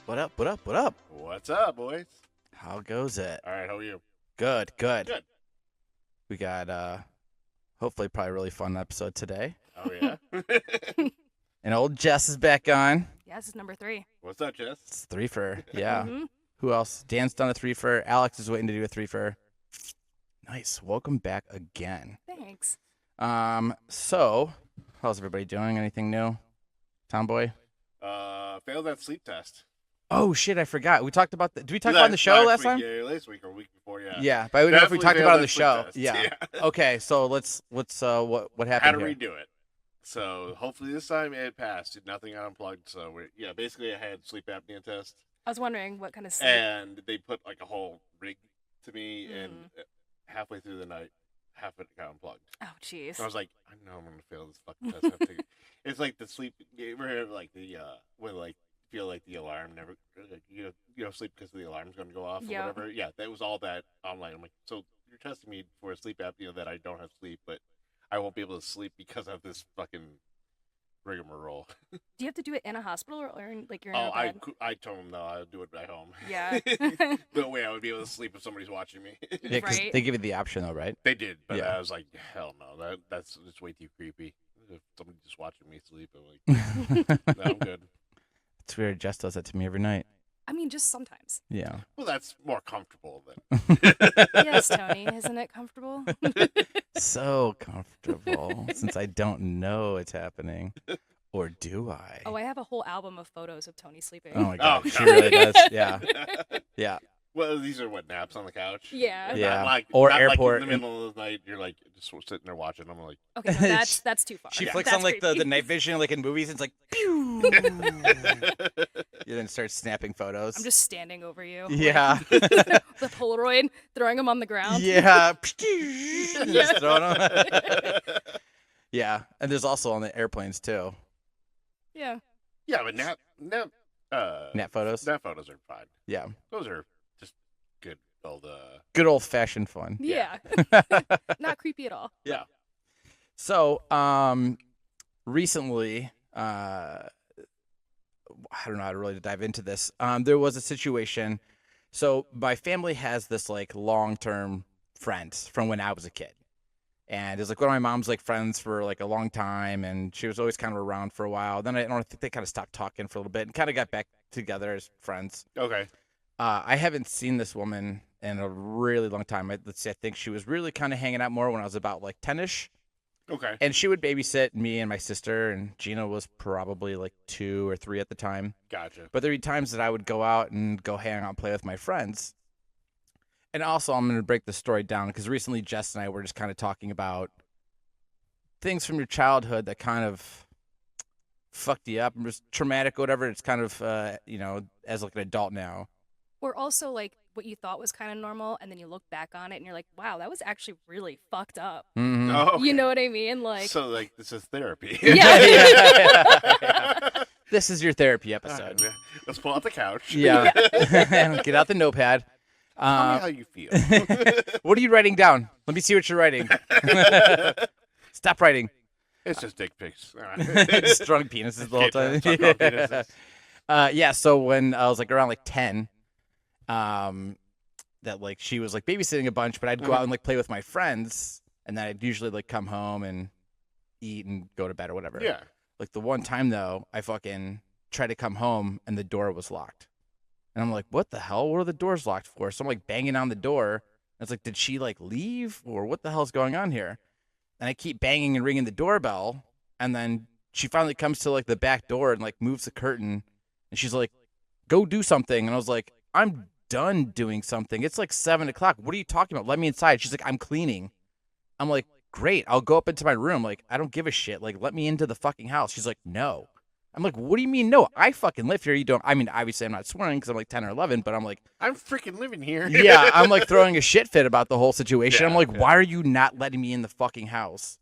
What up? What up? What up? What's up, boys? How goes it? All right, how are you? Good, good. Good. We got hopefully probably a really fun episode today. Oh, yeah? And old Jess is back on. Yeah, this is number 3. What's up, Jess? It's 3 for. Yeah. Mhm. Who else? Dan's done a 3 for. Alex is waiting to do a 3 for. Nice. Welcome back again. Thanks. So how's everybody doing? Anything new? Tomboy? Failed that sleep test. Oh shit, I forgot. We talked about did we talk Last- about it on the show last week, time? Yeah, last week or week before, yeah. Yeah, but I don't know if we Definitely talked failed about it on that the sleep show. test. Yeah. Okay, so let's what How happened to here? redo it. So hopefully this time it passed. Nothing got unplugged. So basically I had sleep apnea test, I was wondering what kind of sleep. and they put like a whole rig to me, and Mm. halfway through the night, half of it got unplugged. Oh, jeez. And I was like, I know I'm gonna fail this fucking test. I have to- It's like the sleep. You ever heard of like the when like feel like the alarm never you know sleep because the alarm's gonna go off or Yeah. whatever. Yeah, that was all that online. I'm like, so you're testing me for a sleep apnea that I don't have sleep, but I won't be able to sleep because of this fucking rigmarole. Do you have to do it in a hospital or in, like you're in Oh, a bed? I told him no, I'll do it at home. Yeah. No way I would be able to sleep if somebody's watching me. Yeah, 'cause Right. they give you the option though, right? They did, but Yeah. I was like, hell no, that's way too creepy. If somebody just watching me sleep, I'm like, no, I'm good. It's weird. Jess does that to me every night. I mean, just sometimes. Yeah. Well, that's more comfortable than. Yes, Tony. Isn't it comfortable? So comfortable since I don't know it's happening. Or do I? Oh, I have a whole album of photos of Tony sleeping. Oh my god. Oh, She God. really does. Yeah. Yeah. Well, these are what, naps on the couch? Yeah. Not Yeah. like, Or not airport. Like in the middle of the night, you're like just sitting there watching. I'm like, Okay, no, that's too far. She Yeah, flicks that's on like the creepy. night vision like in movies and it's like pew. You then start snapping photos. I'm just standing over you. like, Yeah. the Polaroid, throwing them on the ground. Yeah. Just throwing 'em. Yeah. And there's also on the airplanes too. Yeah. yeah, but nap Nap photos. photos are fine. Yeah. Those are just good old. Good old fashioned fun. Yeah. Not creepy at all. Yeah. So, recently, I don't know how to really dive into this. There was a situation. So my family has this like long-term friend from when I was a kid. And it was like one of my mom's like friends for like a long time, and she was always kind of around for a while. Then I don't think they kind of stopped talking for a little bit and kind of got back together as friends. Okay. I haven't seen this woman in a really long time. Let's say I think she was really kind of hanging out more when I was about like 10ish. Okay. And she would babysit me and my sister, and Gina was probably like 2 or 3 at the time. Gotcha. But there'd be times that I would go out and go hang out and play with my friends. And also, I'm going to break the story down because recently Jess and I were just kind of talking about things from your childhood that kind of fucked you up and was traumatic or whatever. It's kind of, as like an adult now. Or also like what you thought was kind of normal, and then you look back on it and you're like, wow, that was actually really fucked up. Mhm. Oh, You know what I mean? Like, so like this is therapy. Yeah. Yeah. This is your therapy All right, episode. man. Let's pull out the couch. Yeah. Get out the notepad. Tell me how you feel. What are you writing down? Let me see what you're writing. Stop writing. It's just dick pics. All right. Just drawing penises the whole time. Talk about penises. Yeah, so when I was like around like 10, that like she was like babysitting a bunch, but I'd go out and like play with my friends, and then I'd usually like come home and eat and go to bed or whatever. Yeah. Like the one time though, I fucking tried to come home and the door was locked. And I'm like, what the hell? What are the doors locked for? So I'm like banging on the door. And it's like, did she like leave or what the hell's going on here? And I keep banging and ringing the doorbell. And then she finally comes to like the back door and like moves the curtain. And she's like, go do something. And I was like, I'm done doing something. It's like 7:00. What are you talking about? Let me inside. She's like, I'm cleaning. I'm like, great. I'll go up into my room. Like, I don't give a shit. Like, let me into the fucking house. She's like, no. I'm like, what do you mean no? I fucking live here. You don't. I mean, obviously I'm not swearing because I'm like 10 or 11, but I'm like, I'm freaking living here. yeah, I'm like throwing a shit fit about the whole situation. I'm Yeah, like, yeah. why are you not letting me in the fucking house?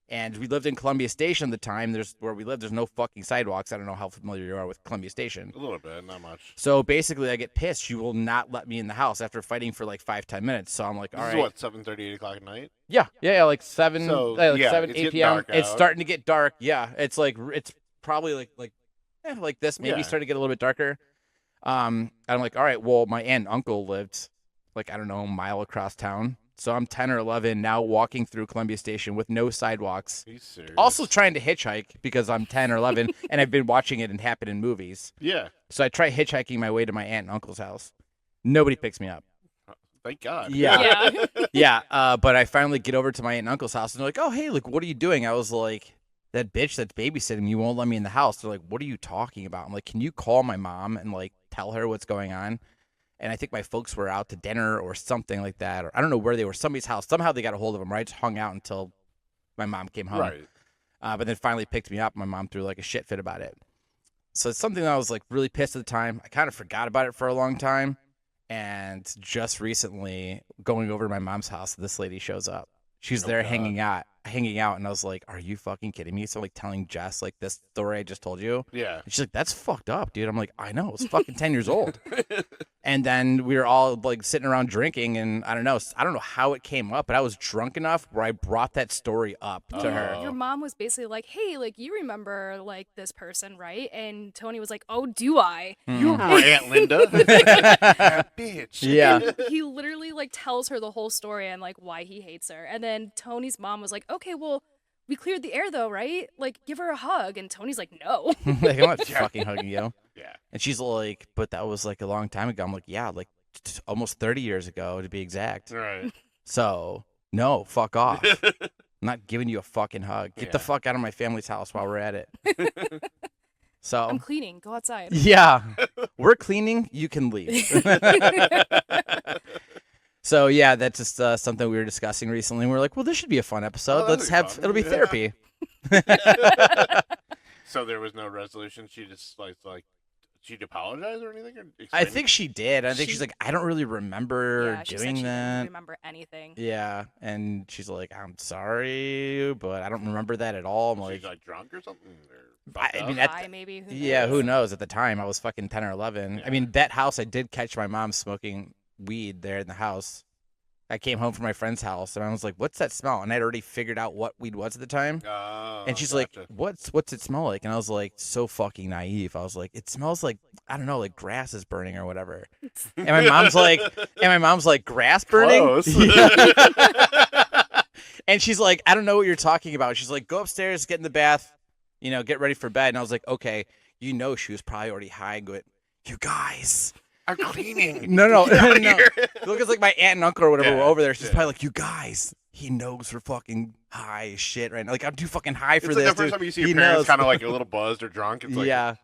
And we lived in Columbia Station at the time. There's where we lived. There's no fucking sidewalks. I don't know how familiar you are with Columbia Station. A little bit, not much. So basically, I get pissed. She will not let me in the house after fighting for like 5-10 minutes. So I'm like, This all is right. what, 7:30, 8 o'clock at night? Yeah, like 7, So, like yeah, 7, it's 8 getting p.m. dark It's out. starting to get dark. Yeah, it's like it's probably like this. Maybe Yeah. starting to get a little bit darker. And I'm like, all right, well, my aunt and uncle lived like, I don't know, a mile across town. So I'm 10 or 11 now walking through Columbia Station with no sidewalks. Are you serious? Also trying to hitchhike because I'm 10 or 11 and I've been watching it and happen in movies. Yeah. So I try hitchhiking my way to my aunt and uncle's house. Nobody picks me up. Thank God. Yeah. Yeah. Yeah. But I finally get over to my aunt and uncle's house and they're like, oh, hey, like, what are you doing? I was like, that bitch that's babysitting me won't let me in the house. They're like, what are you talking about? I'm like, can you call my mom and like tell her what's going on? And I think my folks were out to dinner or something like that. Or I don't know where they were, somebody's house. Somehow they got a hold of them, right? Just hung out until my mom came home. Right. But then finally picked me up. My mom threw like a shit fit about it. So it's something that I was like really pissed at the time. I kind of forgot about it for a long time. And just recently going over to my mom's house, this lady shows up. She's there God. hanging out. And I was like, are you fucking kidding me? So I'm like telling Jess like this story I just told you. Yeah. And she's like, that's fucked up, dude. I'm like, I know. It's fucking 10 years old. And then we were all like sitting around drinking, and I don't know how it came up, but I was drunk enough where I brought that story up to her. Your mom was basically like, hey, like, you remember, like, this person, right? And Tony was like, oh, do I? You remember Aunt Linda? That bitch. Yeah. He literally, like, tells her the whole story and, like, why he hates her. And then Tony's mom was like, okay, well, we cleared the air, though, right? Like, give her a hug. And Tony's like, no. Like, I'm not fucking hugging you. Yeah. And she's like, but that was like a long time ago. I'm like, yeah, like almost 30 years ago to be exact. Right. So, no, fuck off. I'm not giving you a fucking hug. Get the Yeah. fuck out of my family's house while we're at it. So, I'm cleaning. Go outside. yeah, we're cleaning. You can leave. So, yeah, that's just something we were discussing recently. We're like, well, this should be a fun episode. Oh, Let's that'd have, be fun. it'll be Yeah. therapy. So there was no resolution. She just like she'd apologize or anything? Or I explain think it? she did. I think she's She- like, I don't really remember Yeah, she said doing she that. didn't remember anything. Yeah, and she's like, I'm sorry, but I don't remember that at all. I'm Was like, she like drunk or something? Or I fucked mean, up? High, maybe. Who yeah, knows? who knows? At the time, I was fucking 10 or 11. Yeah. I mean, that house, I did catch my mom smoking weed there in the house. I came home from my friend's house, and I was like, what's that smell? And I'd already figured out what weed was at the time. Oh, And she's gotcha. like, what's it smell like? And I was like, so fucking naive. I was like, it smells like, I don't know, like grass is burning or whatever. And my mom's like, grass burning? Close. Yeah. And she's like, I don't know what you're talking about. She's like, go upstairs, get in the bath, get ready for bed. And I was like, okay, she was probably already high and going, you guys. I'm cleaning. No. Get out of No. here. Look, it's like my aunt and uncle or whatever Yeah, were over there. She's yeah. probably like, you guys, he knows we're fucking high as shit right now. Like, I'm too fucking high for It's this. like the first dude. time you see He your parents knows. kind of like a little buzzed or drunk. It's like, Yeah.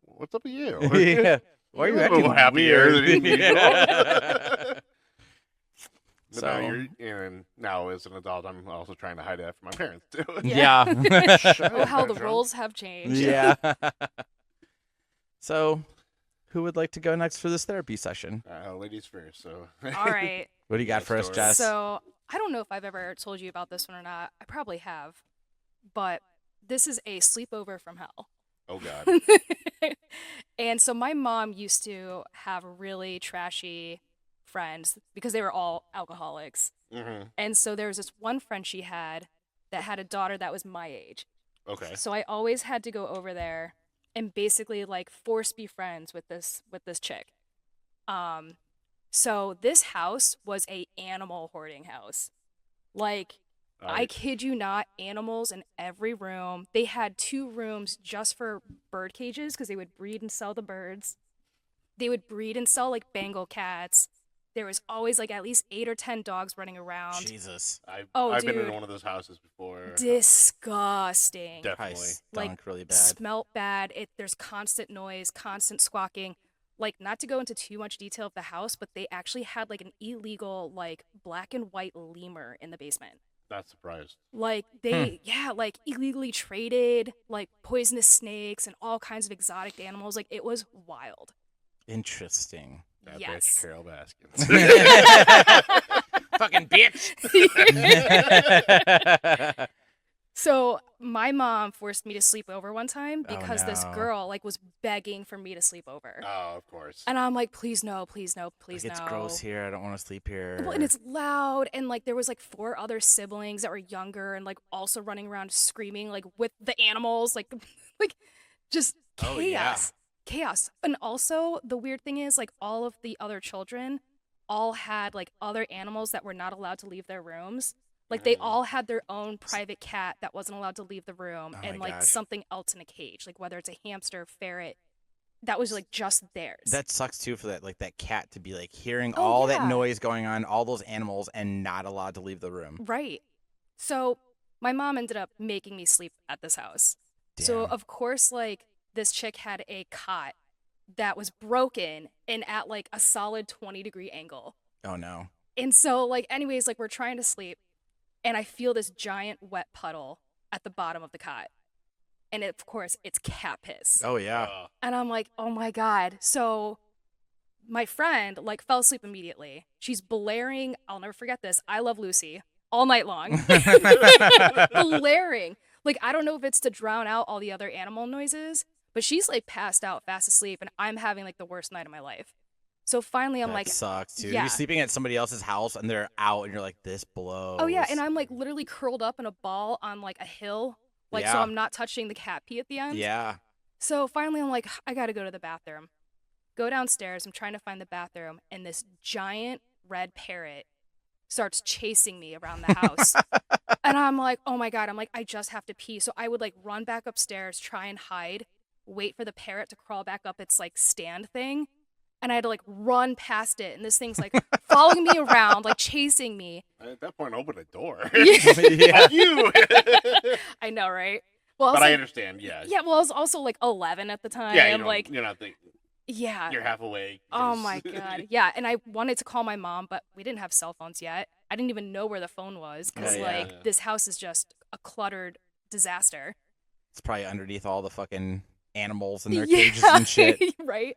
what's up with you? Yeah. Why are you You're a acting little happier weird? than usual. Yeah. But So- now as an adult, I'm also trying to hide that from my parents too. Yeah. Oh, how the Drunk. roles have changed. Yeah. So, who would like to go next for this therapy session? Ladies first. So. All right. What do you got Good for us, story. Jess? So I don't know if I've ever told you about this one or not. I probably have. But this is a sleepover from hell. Oh God. And so my mom used to have really trashy friends because they were all alcoholics. hmm And so there was this one friend she had that had a daughter that was my age. Okay. So I always had to go over there and basically like force be friends with this chick. So this house was a animal hoarding house. Like, I kid you not, animals in every room. They had 2 rooms just for bird cages because they would breed and sell the birds. They would breed and sell like Bengal cats. There was always like at least 8 or 10 dogs running around. Jesus. I've been in dude. one of those houses before. Disgusting. Definitely. Stunk Like, really bad. Smelt bad. There's constant noise, constant squawking. Like, not to go into too much detail of the house, but they actually had like an illegal like black and white lemur in the basement. Not surprised. Like they, like illegally traded like poisonous snakes and all kinds of exotic animals. Like it was wild. Interesting. That Yes. bitch Carol Baskins. Fucking bitch. So my mom forced me to sleep over one time Oh, because this no. girl like was begging for me to sleep over. Oh, of course. And I'm like, please no, please no, please Like, it's no. gross here. I don't want to sleep here. Well, and it's loud, and like there was like 4 other siblings that were younger and like also running around screaming like with the animals, like like just chaos. Oh, yeah. chaos. And also, the weird thing is, like, all of the other children all had, like, other animals that were not allowed to leave their rooms. Like, they all had their own private cat that wasn't allowed to leave the room, Oh and, my like, gosh. something else in a cage, like, whether it's a hamster, ferret, that was, like, just theirs. That sucks too for that cat to be like hearing Oh, all that yeah. noise going on, all those animals, and not allowed to leave the room. Right. So my mom ended up making me sleep at this house. So Damn. of course, like, this chick had a cot that was broken and at like a solid 20-degree angle. Oh no. And so, like, anyways, like, we're trying to sleep, and I feel this giant wet puddle at the bottom of the cot. And of course, it's cat piss. Oh yeah. And I'm like, oh my God. So my friend, like, fell asleep immediately. She's blaring, I'll never forget this, I Love Lucy all night long. Blaring. Like, I don't know if it's to drown out all the other animal noises, but she's, like, passed out, fast asleep, and I'm having, like, the worst night of my life. So finally, I'm That like, sucks too. yeah. You're sleeping at somebody else's house and they're out, and you're like, this blows. oh yeah, and I'm, like, literally curled up in a ball on, like, a hill, like, so Yeah. I'm not touching the cat pee at the end. Yeah. So finally, I'm like, I gotta go to the bathroom. Go downstairs. I'm trying to find the bathroom, and this giant red parrot starts chasing me around the house. And I'm like, oh my God. I'm like, I just have to pee. So I would, like, run back upstairs, try and hide, wait for the parrot to crawl back up its, like, stand thing. And I had to, like, run past it. And this thing's, like, following me around, like, chasing me. At that point, open the door. Yeah. Fuck you. I know, right? Well, I was But I like- understand. Yeah. Yeah, well, I was also, like, 11 at the time. Yeah. like, you're not thinking. yeah. You're half awake. Oh 'cause- my God. Yeah, and I wanted to call my mom, but we didn't have cell phones yet. I didn't even know where the phone was because, Yeah. like, this house is just a cluttered disaster. It's probably underneath all the fucking animals in their Yeah, cages and shit. right?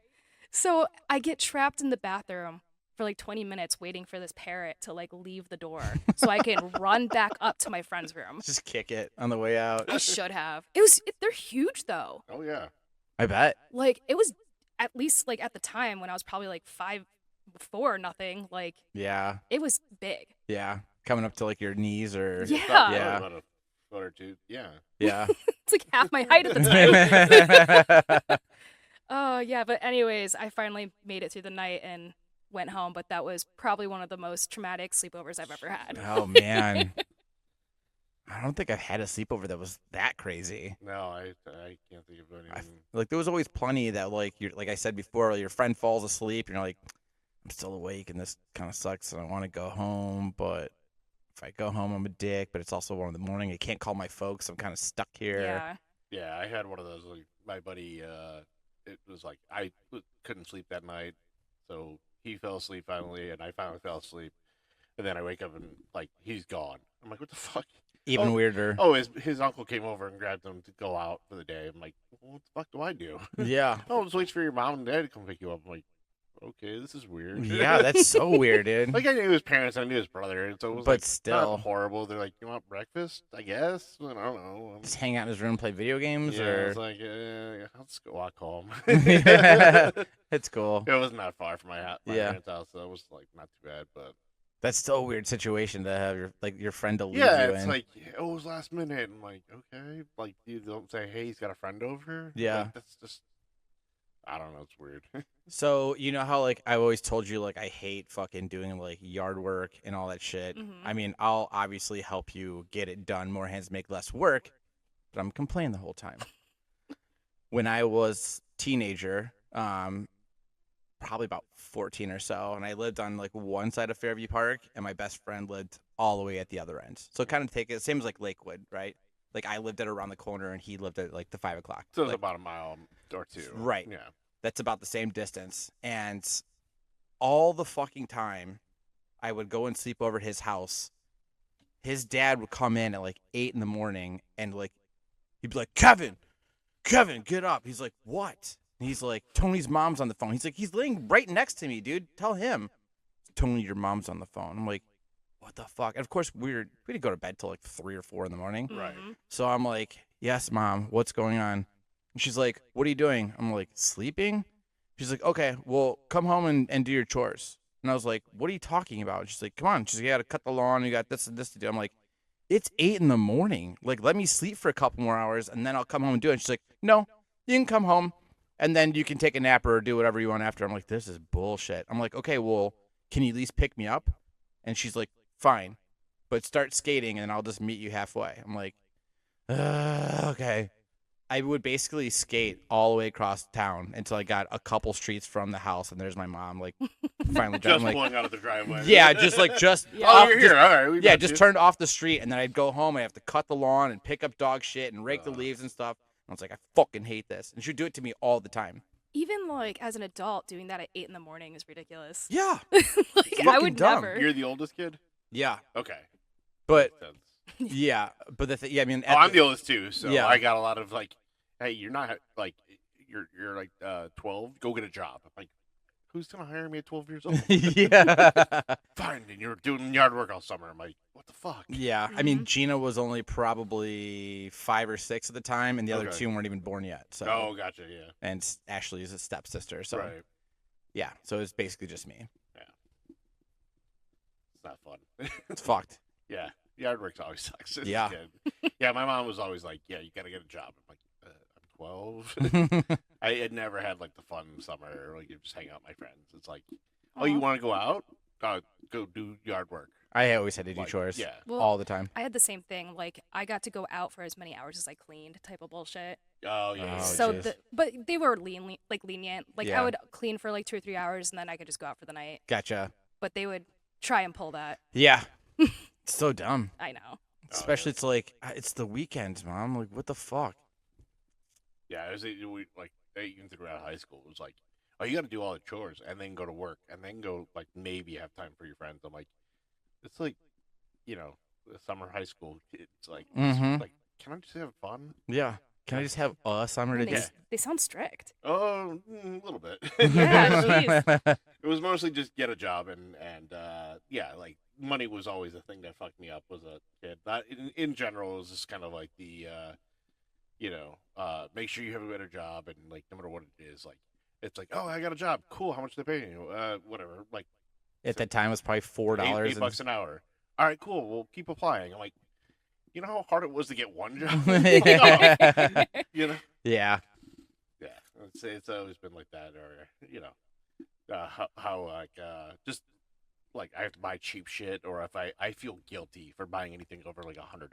So I get trapped in the bathroom for like 20 minutes waiting for this parrot to, like, leave the door so I can run back up to my friend's room. Just kick it on the way out. I should have. They're huge though. Oh yeah. I bet. Like, it was at least, like, at the time when I was probably like 5'4" or nothing, like, Yeah. it was big. Yeah. Coming up to like your knees or Yeah. Probably Yeah. About a foot or two. Yeah. yeah. It's like half my height at the time. Oh, yeah. But anyways, I finally made it through the night and went home. But that was probably one of the most traumatic sleepovers I've ever had. Oh man. I don't think I've had a sleepover that was that crazy. No, I can't think of anything. Like there was always plenty that like you're like I said before, your friend falls asleep and you're like, I'm still awake and this kind of sucks and I want to go home, but if I go home I'm a dick, but it's also 1 a.m. I can't call my folks. I'm kind of stuck here. Yeah. Yeah, I had one of those. Like, my buddy, it was like couldn't sleep that night, so he fell asleep finally, and I finally fell asleep, and then I wake up and like he's gone. I'm like, what the fuck? Even Oh. weirder. Oh, his uncle came over and grabbed him to go out for the day. I'm like, well, what the fuck do I do? Yeah. Oh, just wait for your mom and dad to come pick you up. I'm like, okay, this is weird. Yeah, that's so weird, dude. Like I knew his parents, I knew his brother, and so it was But like still. not horrible. They're like, you want breakfast? I guess. I don't know. Just hang out in his room, play video games, Yeah, or it's like, I'll just go walk home. it's cool. It wasn't that far from my Yeah. parents' house, so it was like not too bad. But That's still a weird situation to have your friend to leave yeah, you it's in. like it was last minute. I'm like, okay, like you don't say, hey, he's got a friend over. Yeah. Like, that's just, I don't know, it's weird. So you know how like I always told you like I hate fucking doing like yard work and all that shit. Mhm. I mean, I'll obviously help you get it done. More hands make less work, but I'm complaining the whole time. When I was teenager, probably about 14 or so, and I lived on like one side of Fairview Park, and my best friend lived all the way at the other end. So kind of take it same as like Lakewood, right? Like I lived at around the corner, and he lived at like the 5 o'clock. So it's Like, about a mile or two. Right. Yeah. that's about the same distance. And all the fucking time I would go and sleep over at his house, his dad would come in at like 8 a.m. and like he'd be like, Kevin, get up. He's like, what? And he's like, Tony's mom's on the phone. He's like, he's laying right next to me, dude. Tell him. Tony, your mom's on the phone. I'm like, what the fuck? And of course we didn't go to bed till like 3 or 4 in the morning. Right. Mhm. So I'm like, yes, Mom, what's going on? And she's like, what are you doing? I'm like, sleeping? She's like, okay, well, come home and do your chores. And I was like, what are you talking about? She's like, come on. She's like, you got to cut the lawn. You got this and this to do. I'm like, it's 8 a.m. Like, let me sleep for a couple more hours, and then I'll come home and do it. And she's like, no, you can come home. And then you can take a nap or do whatever you want after. I'm like, this is bullshit. I'm like, okay, well, can you at least pick me up? And she's like, fine, but start skating and I'll just meet you halfway. I'm like, okay. I would basically skate all the way across town until I got a couple streets from the house, and there's my mom, like, finally Just driving. Like, pulling out of the driveway. yeah, just Yeah. Oh, off- you're just- here. All right. We yeah, got just you. turned off the street, and then I'd go home. I have to cut the lawn and pick up dog shit and rake the leaves and stuff. And I was like, I fucking hate this. And she'd do it to me all the time. Even like as an adult, doing that at 8 in the morning is ridiculous. Yeah, Like I fucking would dumb. never. You're the oldest kid. yeah, Okay. but Makes sense. yeah, but yeah, I mean, Oh, I'm the oldest too, so Yeah. I got a lot of like, hey, you're not like, you're like 12. Go get a job. I'm like, who's gonna hire me at 12 years old? yeah. Fine, and you're doing yard work all summer. I'm like, what the fuck? Yeah, I mean, Gina was only probably 5 or 6 at the time, and the other Okay. 2 weren't even born yet. So, Oh, gotcha. Yeah. and Ashley is a stepsister. So, Right. yeah, so it's basically just me. It's not fun. It's fucked. Yeah. Yard work always sucks. as a Yeah. kid. Yeah. My mom was always like, yeah, you gotta get a job. I'm like, I'm 12. I had never had like the fun summer, or like you just hang out with my friends. It's like, oh, you Aw. want to go out? Go do yard work. I always had to do Like, chores. Yeah. Well, all the time. I had the same thing. Like I got to go out for as many hours as I cleaned, type of bullshit. Oh yeah. Oh, So, jeez. but they were lenient. Like Yeah. I would clean for like 2 or 3 hours, and then I could just go out for the night. Gotcha. But they would try and pull that. Yeah. It's so dumb. I know. Especially it's like it's the weekends, mom. Like, what the fuck? Yeah, it was like even throughout high school. It was like, oh, you got to do all the chores and then go to work and then go like maybe have time for your friends. I'm like, it's like, the summer high school. It's like, Mhm. like, can I just have fun? Yeah. Can I just have a summer to And do? they sound strict. Oh, a little bit. Yeah, jeez. It was mostly just get a job and yeah, like money was always a thing that fucked me up as a kid. That in general it was just kind of like the make sure you have a better job, and like no matter what it is, like it's like, oh, I got a job, cool, how much they paying you? Whatever, like At that time, it was probably $4. eight bucks an hour. All right, cool, we'll keep applying. I'm like, you know how hard it was to get one job? You know? Yeah. Yeah, it's always been like that, or how like just like I have to buy cheap shit, or if I feel guilty for buying anything over like $100.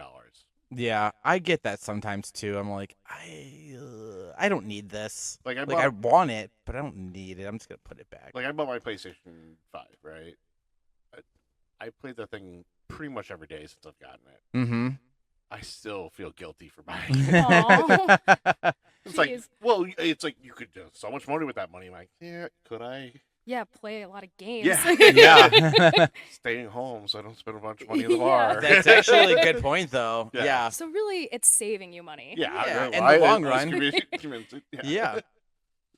Yeah, I get that sometimes too. I'm like, I don't need this. Like I Like, I bought, want it, but I don't need it. I'm just gonna put it back. like I bought my PlayStation 5, right? I played that thing pretty much every day since I've gotten it. Mm-hmm. I still feel guilty for buying it. Aw. It's like, Jeez. well, it's like you could do so much money with that money. I'm like, yeah, could I? Yeah, play a lot of games. Yeah. Yeah. Staying home so I don't spend a bunch of money in the Yeah. bar. That's actually a good point, though. Yeah. Yeah. So really, it's saving you money. Yeah, Yeah, I- in I- the long I run. was convinced. Yeah.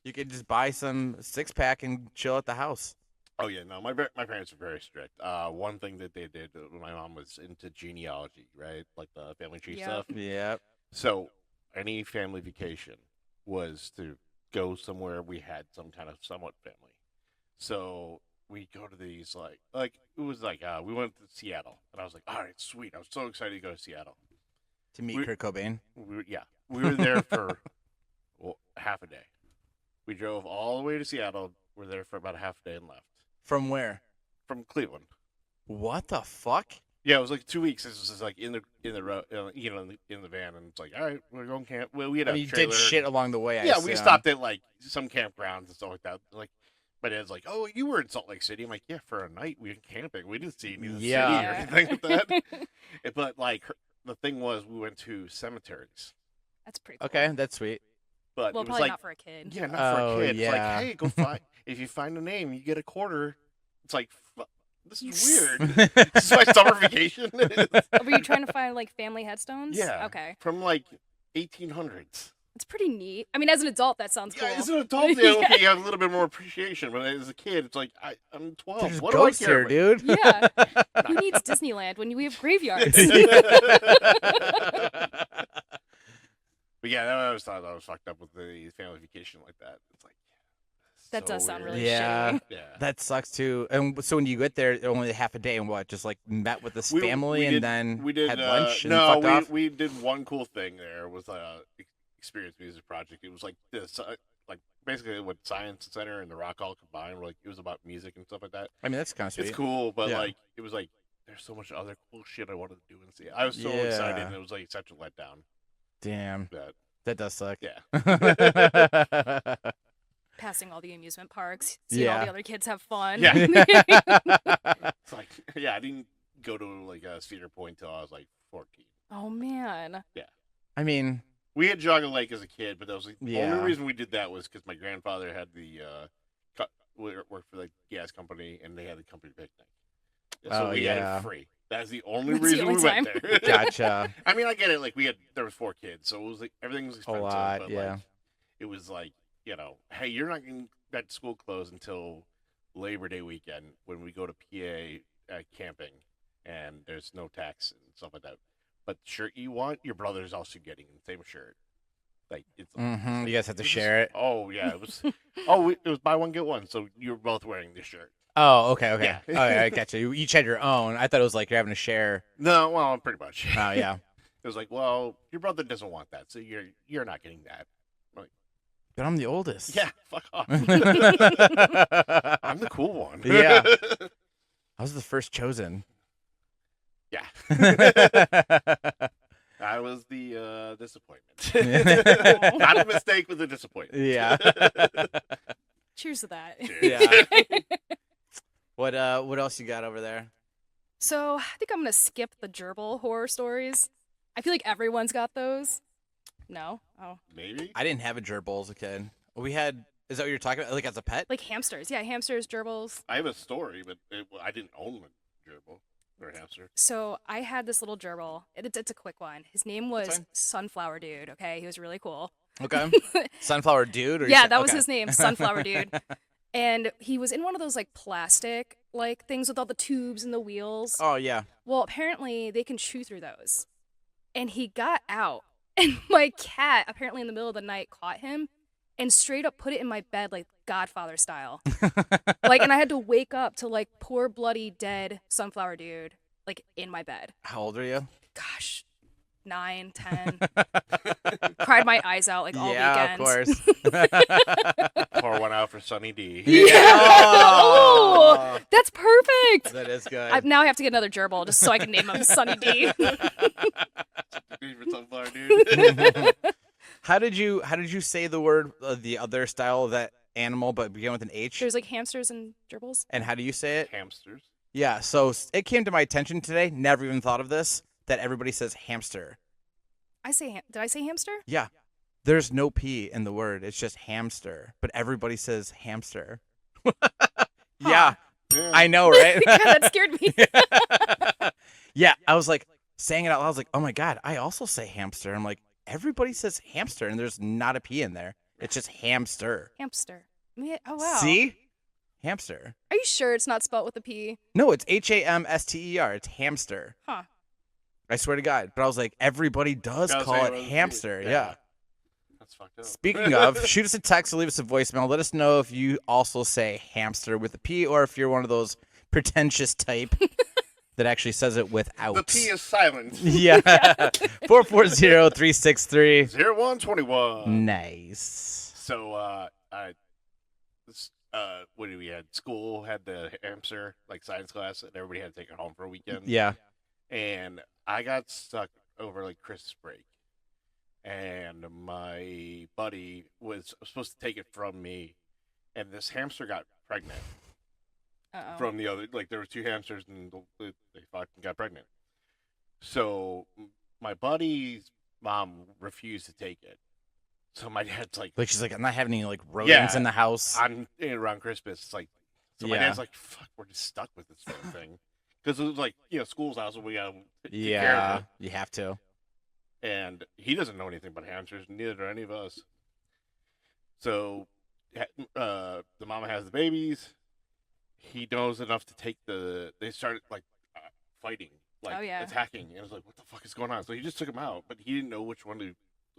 You could just buy some 6-pack and chill at the house. Oh yeah, no, my parents were very strict. One thing that they did, my mom was into genealogy, right, like the family tree Yep. stuff. Yep. So any family vacation was to go somewhere we had some kind of somewhat family. So we go to these like it was like we went to Seattle, and I was like, all right, sweet. I was so excited to go to Seattle. To meet We- Kurt Cobain. We were there for half a day. We drove all the way to Seattle. We're there for about a half a day and left From where? from Cleveland. What the fuck? Yeah, it was like 2 weeks. This was just like in the in the van, and it's like, all right, we're going camp. Well, we had I a mean, you trailer. did shit along the way. I Yeah, we assume. stopped at like some campgrounds and stuff like that. Like my dad's like, oh, you were in Salt Lake City. I'm like, yeah, for a night we went camping. We didn't see any of the Yeah. city or anything like that. But like the thing was, we went to cemeteries. That's pretty cool. Okay, that's sweet. But Well, it was probably like, not for a kid. yeah, not Oh, for a kid. It's yeah. like, hey, go find. If you find a name, you get a quarter. It's like, this is weird. This is my summer vacation. Were you trying to find like family headstones? Yeah. Okay. From like 1800s. It's pretty neat. I mean, as an adult, that sounds cool. Yeah, as an adult, yeah, okay, you have a little bit more appreciation. But as a kid, it's like, I'm 12. There's What do I ghosts care here, about? dude. Yeah. Who needs Disneyland when we have graveyards? But yeah, I always thought I was fucked up with the family vacation like that. It's like, That so does sound weird. really Yeah. shitty. Yeah. That sucks too. And so when you get there, only half a day, and what? Just like met with this We- family we and did- then we did had lunch and no, fucked off. we did one cool thing there was experience music project. It was like this like basically what Science Center and the Rock Hall combined were like it was about music and stuff like that. I mean, that's kind of sweet. It's cool, but Yeah. like it was like there's so much other cool shit I wanted to do and see. I was so Yeah. excited, and it was like such a letdown. Damn, That that does suck. yeah, Passing all the amusement parks, seeing all Yeah. the other kids have fun. Yeah. it's like I didn't go to like Cedar Point till I was like 14. Oh man. I mean, We had Jogga Lake as a kid, but that was the Yeah. only reason we did that was because my grandfather had the worked for the gas company, and they had the company picnic. So Oh, we had yeah. it free. That's the only That's the reason only we went time. there. gotcha. I mean, I get it. Like there was 4 kids, so it was like everything was expensive. lot, but yeah. like, it was like hey, you're not going to that school closed until Labor Day weekend when we go to PA camping, and there's no tax and stuff like that. But the shirt you want, your brother's also getting the same shirt. Like it's. You guys have to it's share it. Oh yeah, it was. It was buy one get one, so you're both wearing this shirt. Oh, okay. Yeah. Oh, yeah, I gotcha. You each had your own. I thought it was like you're having to share. No, well, pretty much. Oh, yeah. It was like, well, your brother doesn't want that, so you're not getting that. But I'm the oldest. Yeah, fuck off. I I'm the cool one. Yeah. was the first chosen. Yeah. I was the disappointment. Not a mistake, but a disappointment. Yeah. Cheers to that. Cheers. Yeah. What else you got over there? So I think I'm gonna skip the gerbil horror stories. I feel like everyone's got those. No? Oh. Maybe. I didn't have a gerbil as a kid. We had. Is that what you're talking about? Like as a pet? Like hamsters. Yeah, hamsters, gerbils. I have a story, but I didn't own a gerbil or a hamster. So I had this little gerbil. It's a quick one. His name was fine. Sunflower Dude, okay? He was really cool. Okay. Sunflower dude. Or you Yeah, said- that was okay. his name, Sunflower Dude. And he was in one of those like plastic like things with all the tubes and the wheels. Oh yeah. Well, apparently they can chew through those. And he got out, and my cat, apparently in the middle of the night, caught him and straight up put it in my bed, like Godfather style. Like, and I had to wake up to like poor, bloody, dead Sunflower Dude, like in my bed. How old are you? Gosh, 9, 10. Cried my eyes out like all yeah, weekend. of course. Pour one out for Sunny D. Yeah. Oh, that's perfect. That is good. Now I have to get another gerbil just so I can name him Sunny D. For Sunflower Dude. How did you say the word the other style of that animal but began with an H? There's like hamsters and gerbils. And how do you say it? Hamsters. Yeah, so it came to my attention today, never even thought of this, that everybody says hamster. Did I say hamster? Yeah. There's no P in the word. It's just hamster. But everybody says hamster. Yeah. Yeah. I know, right? God, that scared me. Yeah, I was like saying it out loud. I was like, oh my God, I also say hamster. I'm like, everybody says hamster and there's not a P in there. It's just hamster. Hamster. Yeah, oh, wow. See? Hamster. Are you sure it's not spelled with a P? No, it's Hamster. It's hamster. Huh. I swear to God. But I was like, everybody does Gotta call say it was- hamster. Yeah. That's fucked up. Speaking of, shoot us a text or leave us a voicemail. Let us know if you also say hamster with a P or if you're one of those pretentious type that actually says it without. The P is silent. Yeah. 440-363. 0121. Nice. So, what did we had? School had the hamster, like science class, and everybody had to take it home for a weekend. Yeah. And I got stuck over like Christmas break. And my buddy was supposed to take it from me. And this hamster got pregnant Uh-oh. from the other. Like, there were 2 hamsters, and they fucking got pregnant. So, my buddy's mom refused to take it. So, my dad's like, Like she's like, I'm not having any like rodents Yeah. in the house. on around Christmas. It's like, so my Yeah. dad's like, "Fuck, we're just stuck with this fucking thing," because it was like, school's out, so we gotta take care of Yeah. it. You have to. And he doesn't know anything about hamsters, neither do any of us. So, the mama has the babies. He knows enough to take They started like fighting, like Oh, yeah. attacking, and I was like, "What the fuck is going on?" So he just took him out, but he didn't know which one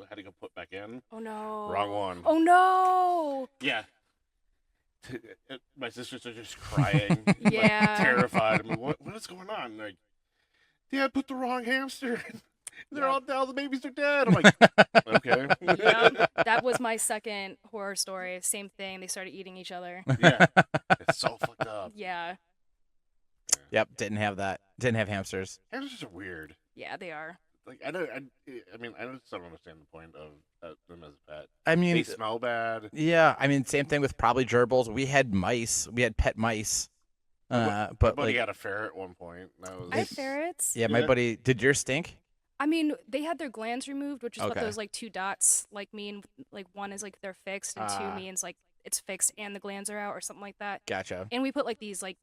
had to go put back in. Oh, no. Wrong one. Oh, no. Yeah. My sisters are just crying, like, Yeah. terrified. I mean, what is going on? Like, Dad put the wrong hamster. They're Yep. all the babies are dead. I'm like, okay. Yep. That was my second horror story. Same thing. They started eating each other. Yeah, it's so fucked up. Yeah. Yep, didn't have that. Didn't have hamsters. Hamsters are weird. Yeah, they are. Like I don't, I mean, I just don't understand the point of them as a pet. I They mean, smell bad. yeah, I mean, same thing with probably gerbils. We had mice. We had pet mice. My But buddy like, had a ferret at one point. That was I have ferrets. yeah, my Yeah. buddy. Did yours stink? I mean, they had their glands removed, which is what Okay. those like two dots like mean. Like one is like they're fixed, and two means like it's fixed and the glands are out, or something like that. Gotcha. And we put like these like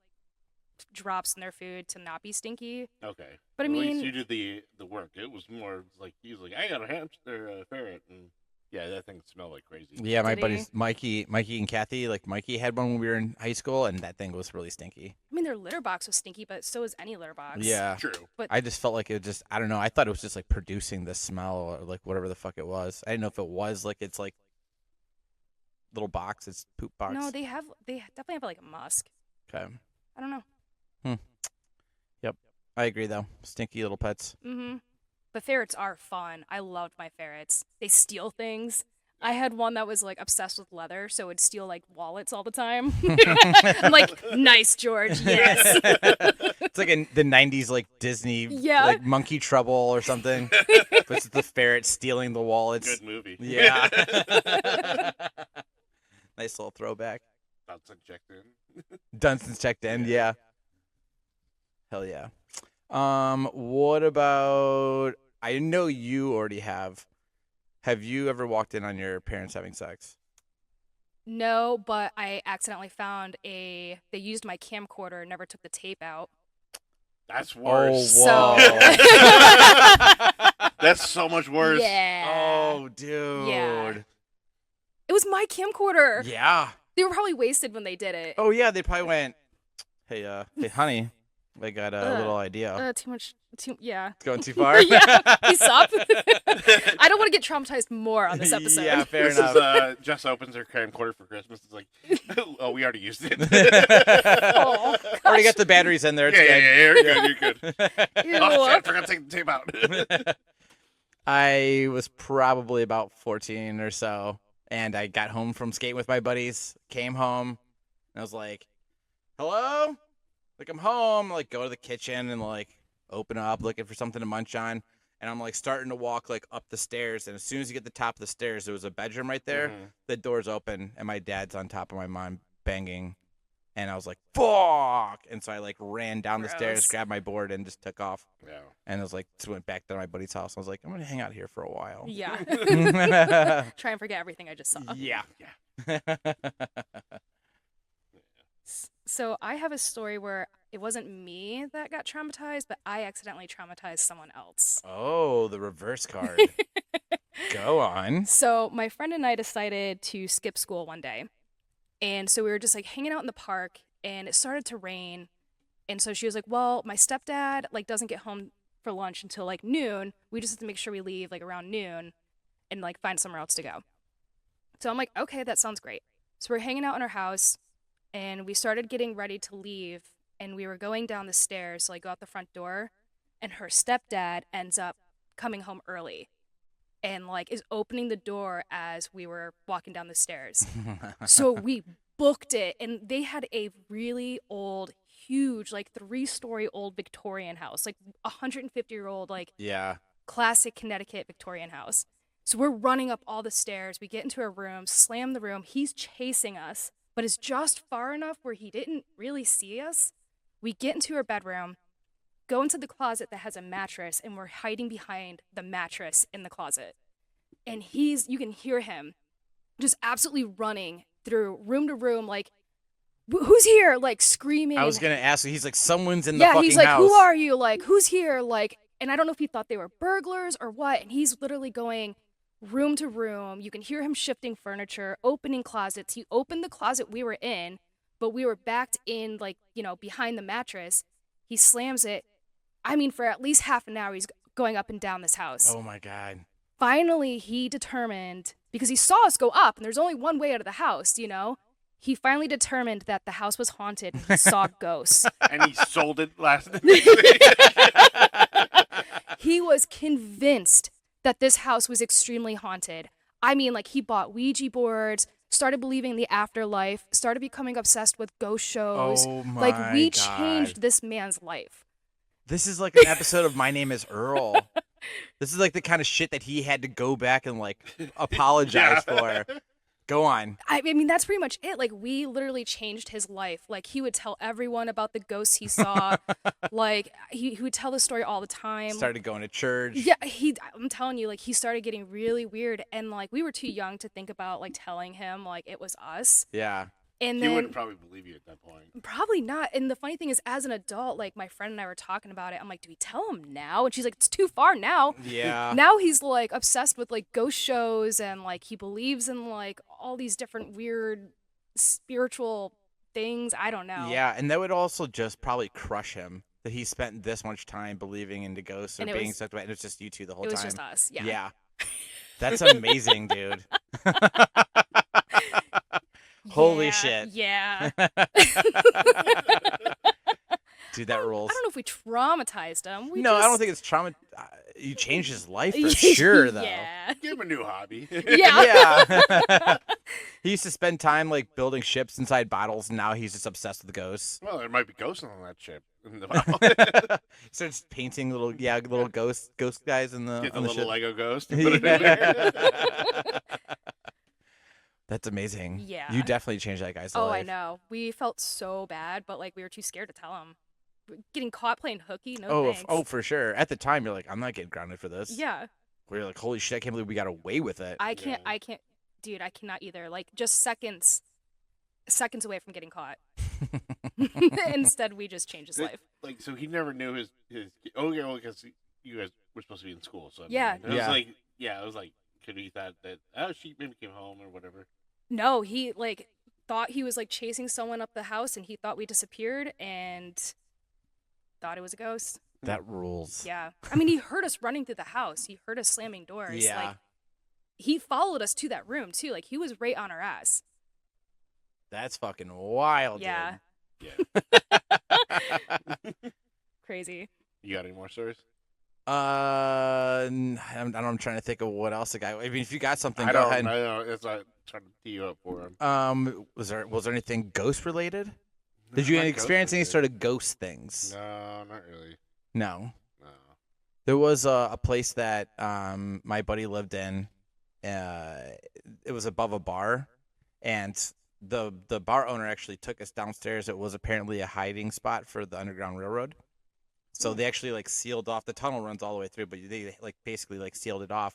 drops in their food to not be stinky. Okay. But I Well, at mean- least you did the work. It was more like he was like, I got a hamster, a ferret, and yeah, that thing smelled like crazy. Yeah, my Did he? buddies Mikey and Kathy. Like Mikey had one when we were in high school, and that thing was really stinky. I mean, their litter box was stinky, but so is any litter box. Yeah. True. I just felt like it just, I don't know. I thought it was just like producing the smell or like whatever the fuck it was. I didn't know if it was like it's like little box, it's poop box. No, they definitely have like a musk. Okay. I don't know. I agree though. Stinky little pets. Mm-hmm. But ferrets are fun. I loved my ferrets. They steal things. I had one that was like obsessed with leather, so it would steal like wallets all the time. I'm like, nice, George. Yes. It's like in the 90s like Disney Yeah. like Monkey Trouble or something. It's the ferret stealing the wallets. Good movie. Yeah. Nice little throwback. That's checked in. Dunston's checked in, yeah. Hell yeah. What about, I know you already have. Have you ever walked in on your parents having sex? No, but I accidentally found they used my camcorder, never took the tape out. That's worse. Oh, So- whoa. That's so much worse. Yeah. Oh, dude. Yeah. It was my camcorder. Yeah. They were probably wasted when they did it. Oh, yeah, they probably went, hey, honey, I got a Ugh. little idea. Too much. Yeah. It's going too far? Yeah. Peace up. I don't want to get traumatized more on this episode. Yeah, fair This enough. is Jess opens her camcorder for Christmas. It's like, oh, we already used it. Oh, Already gosh. got the batteries in there. It's yeah, good. you're good. Ew. Oh shit, I forgot to take the tape out. I was probably about 14 or so, and I got home from skating with my buddies, came home, and I was like, hello? Like, I'm home. Like, go to the kitchen and, like, open up, looking for something to munch on. And I'm, like, starting to walk, like, up the stairs. And as soon as you get to the top of the stairs, there was a bedroom right there. Mhm. The door's open, and my dad's on top of my mom banging. And I was like, fuck! And so I, like, ran down the stairs, Gross. grabbed my board, and just took off. Yeah. And I was like, just went back to my buddy's house. I was like, I'm gonna hang out here for a while. Yeah. Yeah. Try and forget everything I just saw. Yeah. So I have a story where it wasn't me that got traumatized, but I accidentally traumatized someone else. Oh, the reverse card. Go on. So my friend and I decided to skip school one day. And so we were just like hanging out in the park and it started to rain. And so she was like, well, my stepdad like doesn't get home for lunch until like noon. We just have to make sure we leave like around noon and like find somewhere else to go. So I'm like, okay, that sounds great. So we're hanging out in our house and we started getting ready to leave and we were going down the stairs to like go out the front door and her stepdad ends up coming home early and like is opening the door as we were walking down the stairs. So we booked it and they had a really old, huge, like 3-story old Victorian house, like 150-year-old, like Yeah. classic Connecticut Victorian house. So we're running up all the stairs. We get into a room, slam the room. He's chasing us, but is just far enough where he didn't really see us. We get into her bedroom, go into the closet that has a mattress, and we're hiding behind the mattress in the closet. And you can hear him just absolutely running through room to room, like, who's here? Like screaming. I was and- gonna ask you. He's like, someone's in the yeah, fucking he's like, house. who are you? Like, who's here? Like, and I don't know if he thought they were burglars or what. And he's literally going room to room. You can hear him shifting furniture, opening closets. He opened the closet we were in, but we were backed in, like, behind the mattress. He slams it. I mean, for at least half an hour, he's going up and down this house. Oh my god. Finally, he determined, because he saw us go up, and there's only one way out of the house, he finally determined that the house was haunted and he saw ghosts. And he sold it last. He was convinced that this house was extremely haunted. I mean, like, he bought Ouija boards, started believing in the afterlife, started becoming obsessed with ghost shows. Oh Like, my we God. changed this man's life. This is like an episode of My Name is Earl. This is like the kind of shit that he had to go back and like apologize for. Go on. I mean, that's pretty much it. Like, we literally changed his life. Like, he would tell everyone about the ghosts he saw. Like, he would tell the story all the time. Started going to church. Yeah, I'm telling you, like, he started getting really weird. And, like, we were too young to think about, like, telling him, like, it was us. Yeah. And He then wouldn't probably believe you at that point. probably not. And the funny thing is, as an adult, like, my friend and I were talking about it. I'm like, do we tell him now? And she's like, it's too far now. Yeah. Now he's like obsessed with like ghost shows and like he believes in like all these different weird spiritual things. I don't know. Yeah, and that would also just probably crush him that he spent this much time believing into ghosts or And it being was- sucked away. And it's just you two the whole It was time. just us. Yeah. Yeah. That's amazing, dude. Holy Yeah, shit. Yeah. Dude, that rules. I don't know if we traumatized him. No, I don't think it's trauma. You changed his life for sure, though. Yeah. Give him a new hobby. Yeah. Yeah. He used to spend time like building ships inside bottles, and now he's just obsessed with ghosts. Well, there might be ghosts on that ship. In the Starts painting little ghost guys in the Get the on the little ship. Lego ghost and put it in there. That's amazing. Yeah. You definitely changed that guy's life. Oh, I know. We felt so bad, but like we were too scared to tell him. Getting caught playing hooky? No Oh, thanks. oh, for sure. At the time, you're like, I'm not getting grounded for this. Yeah. Where you're like, holy shit, I can't believe we got away with it. I can't, dude, I cannot either. Like, just seconds away from getting caught. Instead, we just changed his Th- life. Like, so he never knew his. Oh, yeah, well, because you guys were supposed to be in school. So I mean, Yeah. it was Yeah. like, I was like, could he thought that she maybe came home or whatever. No, he, like, thought he was, like, chasing someone up the house, and he thought we disappeared, and thought it was a ghost. That rules. Yeah. I mean, he heard us running through the house. He heard us slamming doors. Yeah. Like, he followed us to that room, too. Like, he was right on our ass. That's fucking wild, Yeah. Yeah. Crazy. You got any more stories? dude. I'm trying to think of what else the guy. I mean, if you got something, I go don't. ahead. I don't. It's not trying to tee you up for him. Was there anything ghost related? Did you Not experience any ghost sort of ghost things? No, not really. No. No. There was a place that my buddy lived in. It was above a bar, and the bar owner actually took us downstairs. It was apparently a hiding spot for the Underground Railroad. So they actually like sealed off the tunnel runs all the way through, but they like basically like sealed it off.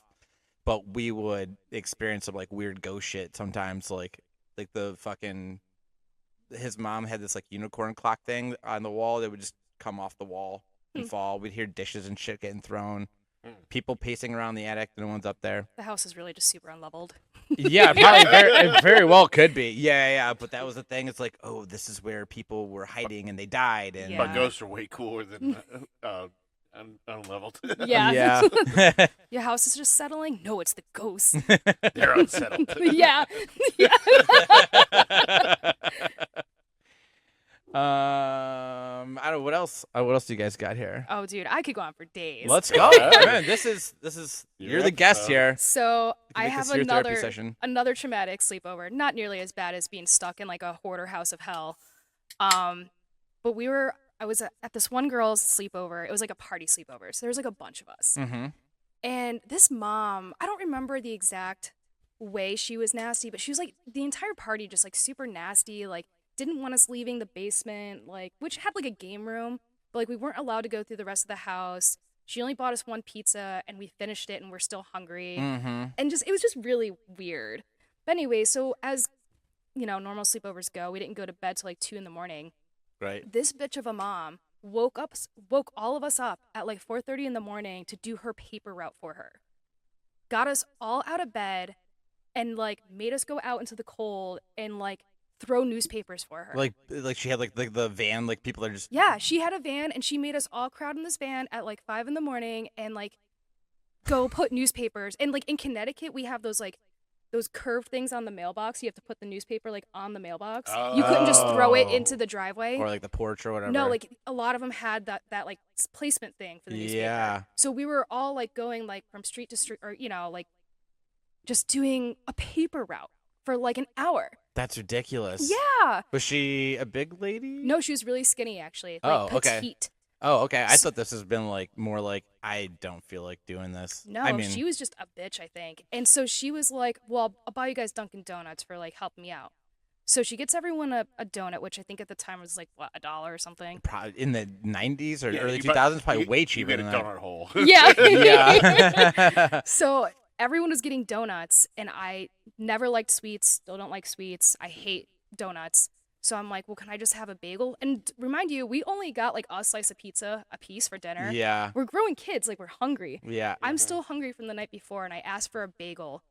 But we would experience some like weird ghost shit sometimes, like the fucking his mom had this like unicorn clock thing on the wall that would just come off the wall and fall. We'd hear dishes and shit getting thrown. People pacing around the attic. No one's up there. The house is really just super unleveled. Yeah, probably it very well could be. Yeah. But that was the thing. It's like, oh, this is where people were hiding and they died. And Yeah. But ghosts are way cooler than unleveled. Yeah. yeah. Your house is just settling? No, it's the ghost. They're unsettled. Yeah. Yeah. I don't know what else. What else do you guys got here? Oh, dude, I could go on for days. Let's go. Alright. Man, this is Your you're the guest episode. here. So You can I make have this your therapy another session. traumatic sleepover. Not nearly as bad as being stuck in like a hoarder house of hell. But I was at this one girl's sleepover. It was like a party sleepover. So there was like a bunch of us. Mm-hmm. And this mom, I don't remember the exact way she was nasty, but she was like the entire party just like super nasty, like didn't want us leaving the basement, like which had like a game room, but like we weren't allowed to go through the rest of the house. She only bought us one pizza and we finished it and we're still hungry. Mm-hmm. And just it was just really weird. But anyway, so as you know, normal sleepovers go, we didn't go to bed till like 2 a.m. Right. This bitch of a mom woke all of us up at like 4:30 in the morning to do her paper route for her. Got us all out of bed and like made us go out into the cold and like throw newspapers for her. Like she had like the van, like people are just Yeah, she had a van and she made us all crowd in this van at like 5 a.m. and like go put newspapers. And like in Connecticut, we have those like those curved things on the mailbox. You have to put the newspaper like on the mailbox. You couldn't just throw it into the driveway. Or like the porch or whatever. No, like a lot of them had that like placement thing for the newspaper. Yeah. So we were all like going like from street to street, or like just doing a paper route for like an hour. That's ridiculous. Yeah. Was she a big lady? No, she was really skinny actually. Like okay. petite. Oh, okay. I thought this has been like more like I don't feel like doing this. No, I mean, she was just a bitch, I think. And so she was like, "Well, I'll buy you guys Dunkin' Donuts for like helping me out." So she gets everyone a donut, which I think at the time was like what, $1 or something. probably in the 90s or Yeah, early you 2000s, probably you- way you cheaper get a than that. donut hole. Yeah. Yeah. So everyone was getting donuts, and I never liked sweets. Still don't like sweets. I hate donuts. So I'm like, well, can I just have a bagel? And remind you, we only got like a slice of pizza a piece for dinner. Yeah. We're growing kids, like we're hungry. Yeah. I'm still hungry from the night before, and I asked for a bagel,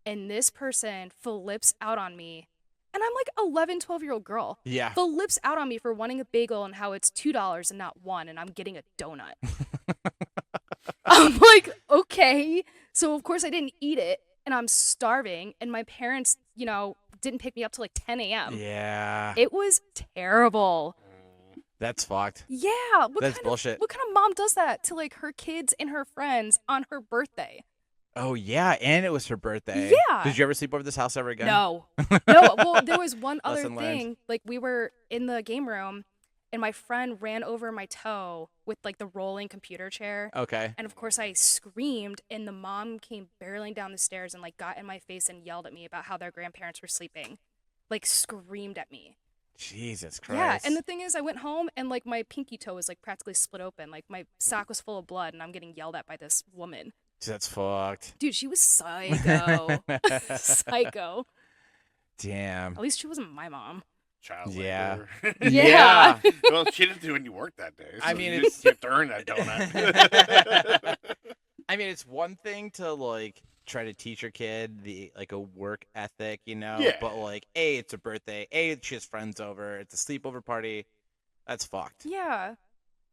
and this person flips out on me. And I'm like 11, 12-year-old girl. Yeah. Flips out on me for wanting a bagel and how it's $2 and not $1, and I'm getting a donut. I'm like, okay. So of course I didn't eat it, and I'm starving, and my parents, didn't pick me up till like 10 a.m. Yeah. It was terrible. That's fucked. Yeah. That's bullshit. What kind of mom does that to like her kids and her friends on her birthday? Oh, yeah. And it was her birthday. Yeah. Did you ever sleep over this house ever again? No. No. Well, there was one other Lesson learned. thing. Like we were in the game room, and my friend ran over my toe with like the rolling computer chair. Okay. And of course I screamed, and the mom came barreling down the stairs and like got in my face and yelled at me about how their grandparents were sleeping. Like screamed at me. Jesus Christ. Yeah, and the thing is I went home and like my pinky toe was like practically split open. Like my sock was full of blood, and I'm getting yelled at by this woman. That's fucked. Dude, she was psycho. Psycho. Damn. At least she wasn't my mom. Child Yeah. labor. Yeah. Well, she didn't do any work that day. So I mean, you it's- you have to earn that donut. I mean, it's one thing to like try to teach your kid like a work ethic, Yeah. but like, A, it's a birthday. A, she has friends over. It's a sleepover party. That's fucked. Yeah.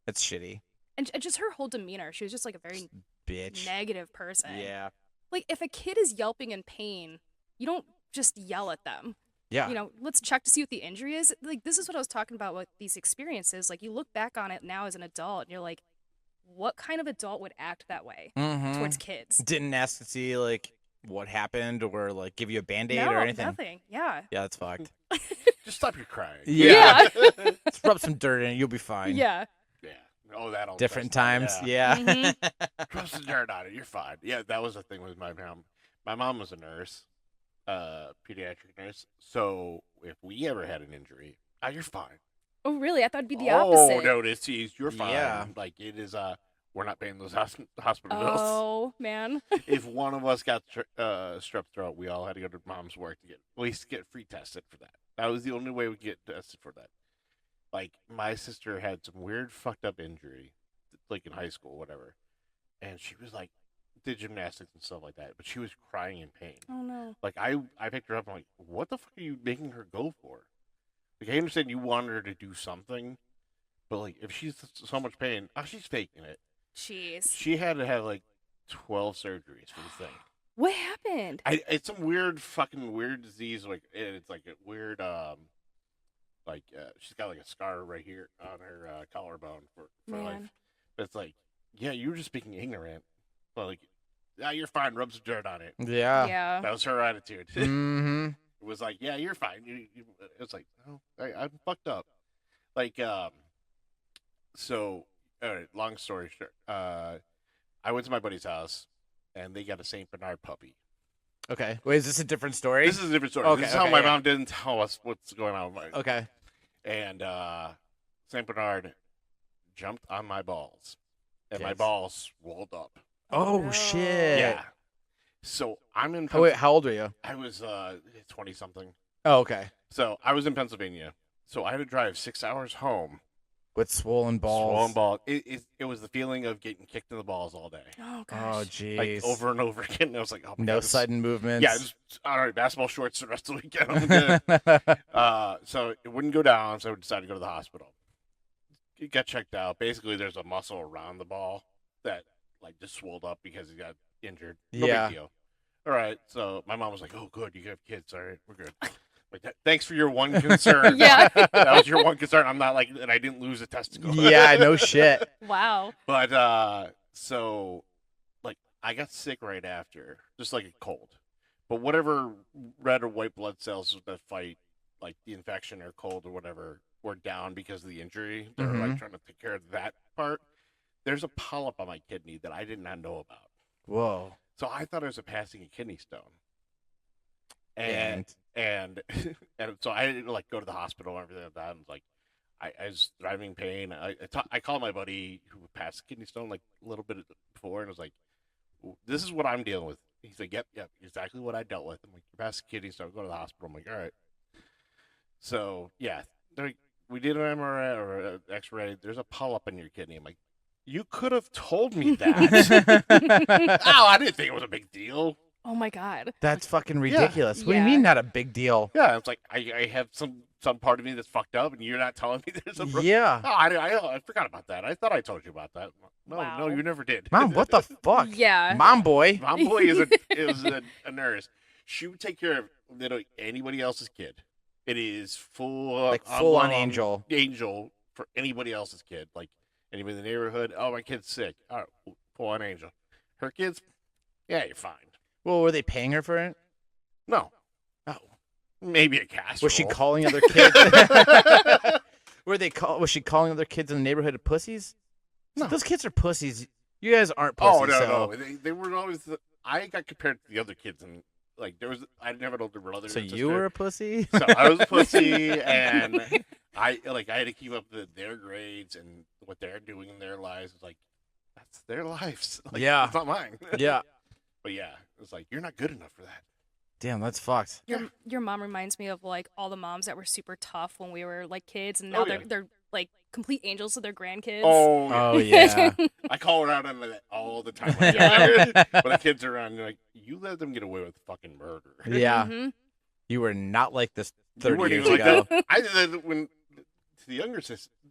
That's shitty. And just her whole demeanor, she was just like a very Bitch. negative person. Yeah. Like if a kid is yelping in pain, you don't just yell at them. Yeah. Let's check to see what the injury is. Like this is what I was talking about with these experiences. Like you look back on it now as an adult, and you're like, what kind of adult would act that way Mhm. towards kids? Didn't ask to see like what happened or like give you a Band-Aid No, or anything. nothing. Yeah. Yeah, that's fucked. Just stop your crying. Yeah. Just rub some dirt in it. You'll be fine. Yeah. Yeah. Oh, that'll Different that's- times. Yeah. Mhm. Rub some dirt on it. You're fine. Yeah, that was the thing with my mom. My mom was a nurse, pediatric nurse. So if we ever had an injury, you're fine. Oh, really? I thought it'd be the Oh opposite. no, you're fine. Yeah. Like it is. We're not paying those hospital bills. Oh, man. If one of us got strep throat, we all had to go to mom's work to at least get free tested for that. That was the only way we could get tested for that. Like my sister had some weird fucked up injury, like in high school, whatever, and she was like, did gymnastics and stuff like that, but she was crying in pain. Oh, no. Like I picked her up and I'm like, what the fuck are you making her go for? Like I understand you wanted her to do something, but like if she's so much pain, she's faking it. Jeez. She had to have like 12 surgeries for the thing. What happened? It's some weird disease. Like it's like a weird she's got like a scar right here on her collarbone for life. Man. But it's like, yeah, you were just being ignorant. But like, yeah, you're fine. Rub some dirt on it. Yeah. Yeah. That was her attitude. Mm-hmm. It was like, yeah, you're fine. It's like, no, I'm fucked up. Like, so, all right, long story short, I went to my buddy's house, and they got a Saint Bernard puppy. Okay. Wait, is this a different story? This is a different story. Okay, This is how okay, my yeah. mom didn't tell us what's going on with my. Okay. And Saint Bernard jumped on my balls, and my Yes. balls swelled up. Oh, No. shit. Yeah. So I'm in. Oh, wait, how old are you? I was 20 something. Oh, okay. So I was in Pennsylvania. So I had to drive 6 hours home. With swollen balls. Swollen ball. It was the feeling of getting kicked in the balls all day, Oh, Oh, gosh. jeez. like over and over again. And I was like, oh my No God, this- sudden movements. Yeah, just all right. Basketball shorts the rest of the weekend. I'm good. So it wouldn't go down, so I decided to go to the hospital. It got checked out. Basically, there's a muscle around the ball that like just swelled up because he got injured. No Yeah. big deal. all right. So my mom was like, oh, good, you have kids. All right, we're good. Like thanks for your one concern. Yeah. that was your one concern. I'm not like, and I didn't lose a testicle. Yeah, no shit. Wow. But so like I got sick right after, just like a cold. But whatever red or white blood cells that fight like the infection or cold or whatever were down because of the injury. They were like trying to take care of that part. There's a polyp on my kidney that I did not know about. Whoa. So I thought I was passing a kidney stone. And and so I had to like go to the hospital and everything like that. And like I was driving pain. I called my buddy who passed a kidney stone like a little bit before, and was like, "This is what I'm dealing with." He's like, "Yep, exactly what I dealt with." I'm like, "You passed a kidney stone, go to the hospital." I'm like, "All right." So yeah, we did an MRI or an X-ray. There's a polyp in your kidney. I'm like, "You could have told me that." Oh, I didn't think it was a big deal. Oh my God. That's fucking ridiculous. What do you Yeah. mean not a big deal? Yeah, it's like I have some part of me that's fucked up, and you're not telling me there's a. Yeah. Oh, I forgot about that. I thought I told you about that. No, Wow. no, you never did. Mom, what the fuck? Yeah. Mom boy. Mom boy is a nurse. She would take care of anybody else's kid. It is full on angel. Angel for anybody else's kid. Like anybody in the neighborhood. Oh, my kid's sick. All right, full on angel. Her kids, yeah, you're fine. Well, were they paying her for it? No. Oh. Maybe a casserole. Was she calling other kids? Was she calling other kids in the neighborhood of pussies? No. Those kids are pussies. You guys aren't pussies. Oh no, so. no, they were always. I got compared to the other kids, and like I never had older brother. So or you sister. were a pussy? So I was a pussy, and I had to keep up their grades and what they're doing in their lives. It's like that's their lives. Like, Yeah. it's not mine. Yeah. But yeah, it's like you're not good enough for that. Damn, that's fucked. Your mom reminds me of like all the moms that were super tough when we were like kids, and now Oh, yeah. they're like complete angels to their grandkids. Oh, yeah. Oh yeah. I call her out on that all the time. Like, Yeah. when the kids are around, you're like, you let them get away with fucking murder. Yeah. Mhm. You were not like this You 30 weren't years even like ago. that. I did that when to the younger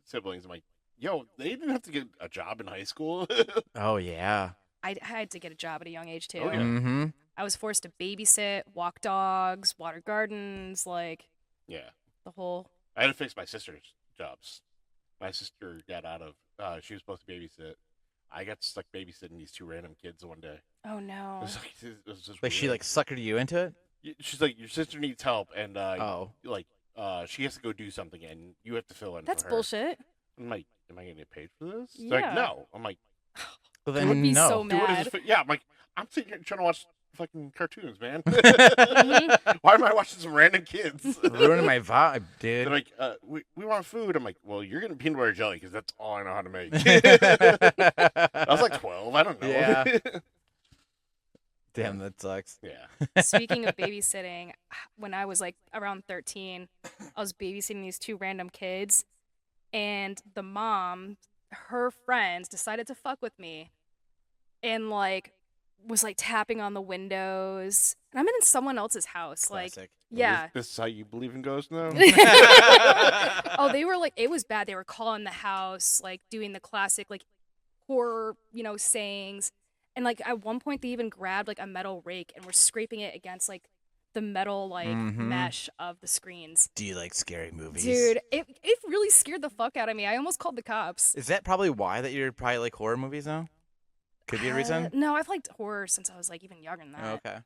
siblings. I'm like, yo, they didn't have to get a job in high school. Oh yeah. I had to get a job at a young age too. Oh, yeah. Mm-hmm. I was forced to babysit, walk dogs, water gardens, like Yeah, the whole. I had to fix my sister's jobs. My sister got out of. She was supposed to babysit. I got stuck babysitting these two random kids one day. Oh no. It was just Like she weird. like suckered you into it? She's like, your sister needs help, and Oh. like she has to go do something, and you have to fill in. That's for her. bullshit. I'm like, am I gonna get paid for this? They're Yeah. like, no. I'm like, Well I then would be no. so dude, what is mad. this? Yeah, I'm like, I'm sitting here trying to watch fucking cartoons, man. Mhm. Why am I watching some random kids? Ruining my vibe, They're dude. like, we want food. I'm like, well, you're getting peanut butter jelly because that's all I know how to make. I was like 12. I don't know. Yeah. Damn, that sucks. Yeah. Speaking of babysitting, when I was like around 13, I was babysitting these two random kids, and the mom, her friends decided to fuck with me and like was like tapping on the windows. And I'm in someone else's house. Like, Classic. yeah. This is how you believe in ghosts now? Oh, they were like, it was bad. They were calling the house, like doing the classic, like horror, sayings. And like at one point, they even grabbed like a metal rake and were scraping it against like the metal like Mhm. mesh of the screens. Do you like scary movies? Dude, it really scared the fuck out of me. I almost called the cops. Is that probably why that you're probably like horror movies now? Could be a reason? No, I've liked horror since I was like even younger than that. Oh, okay.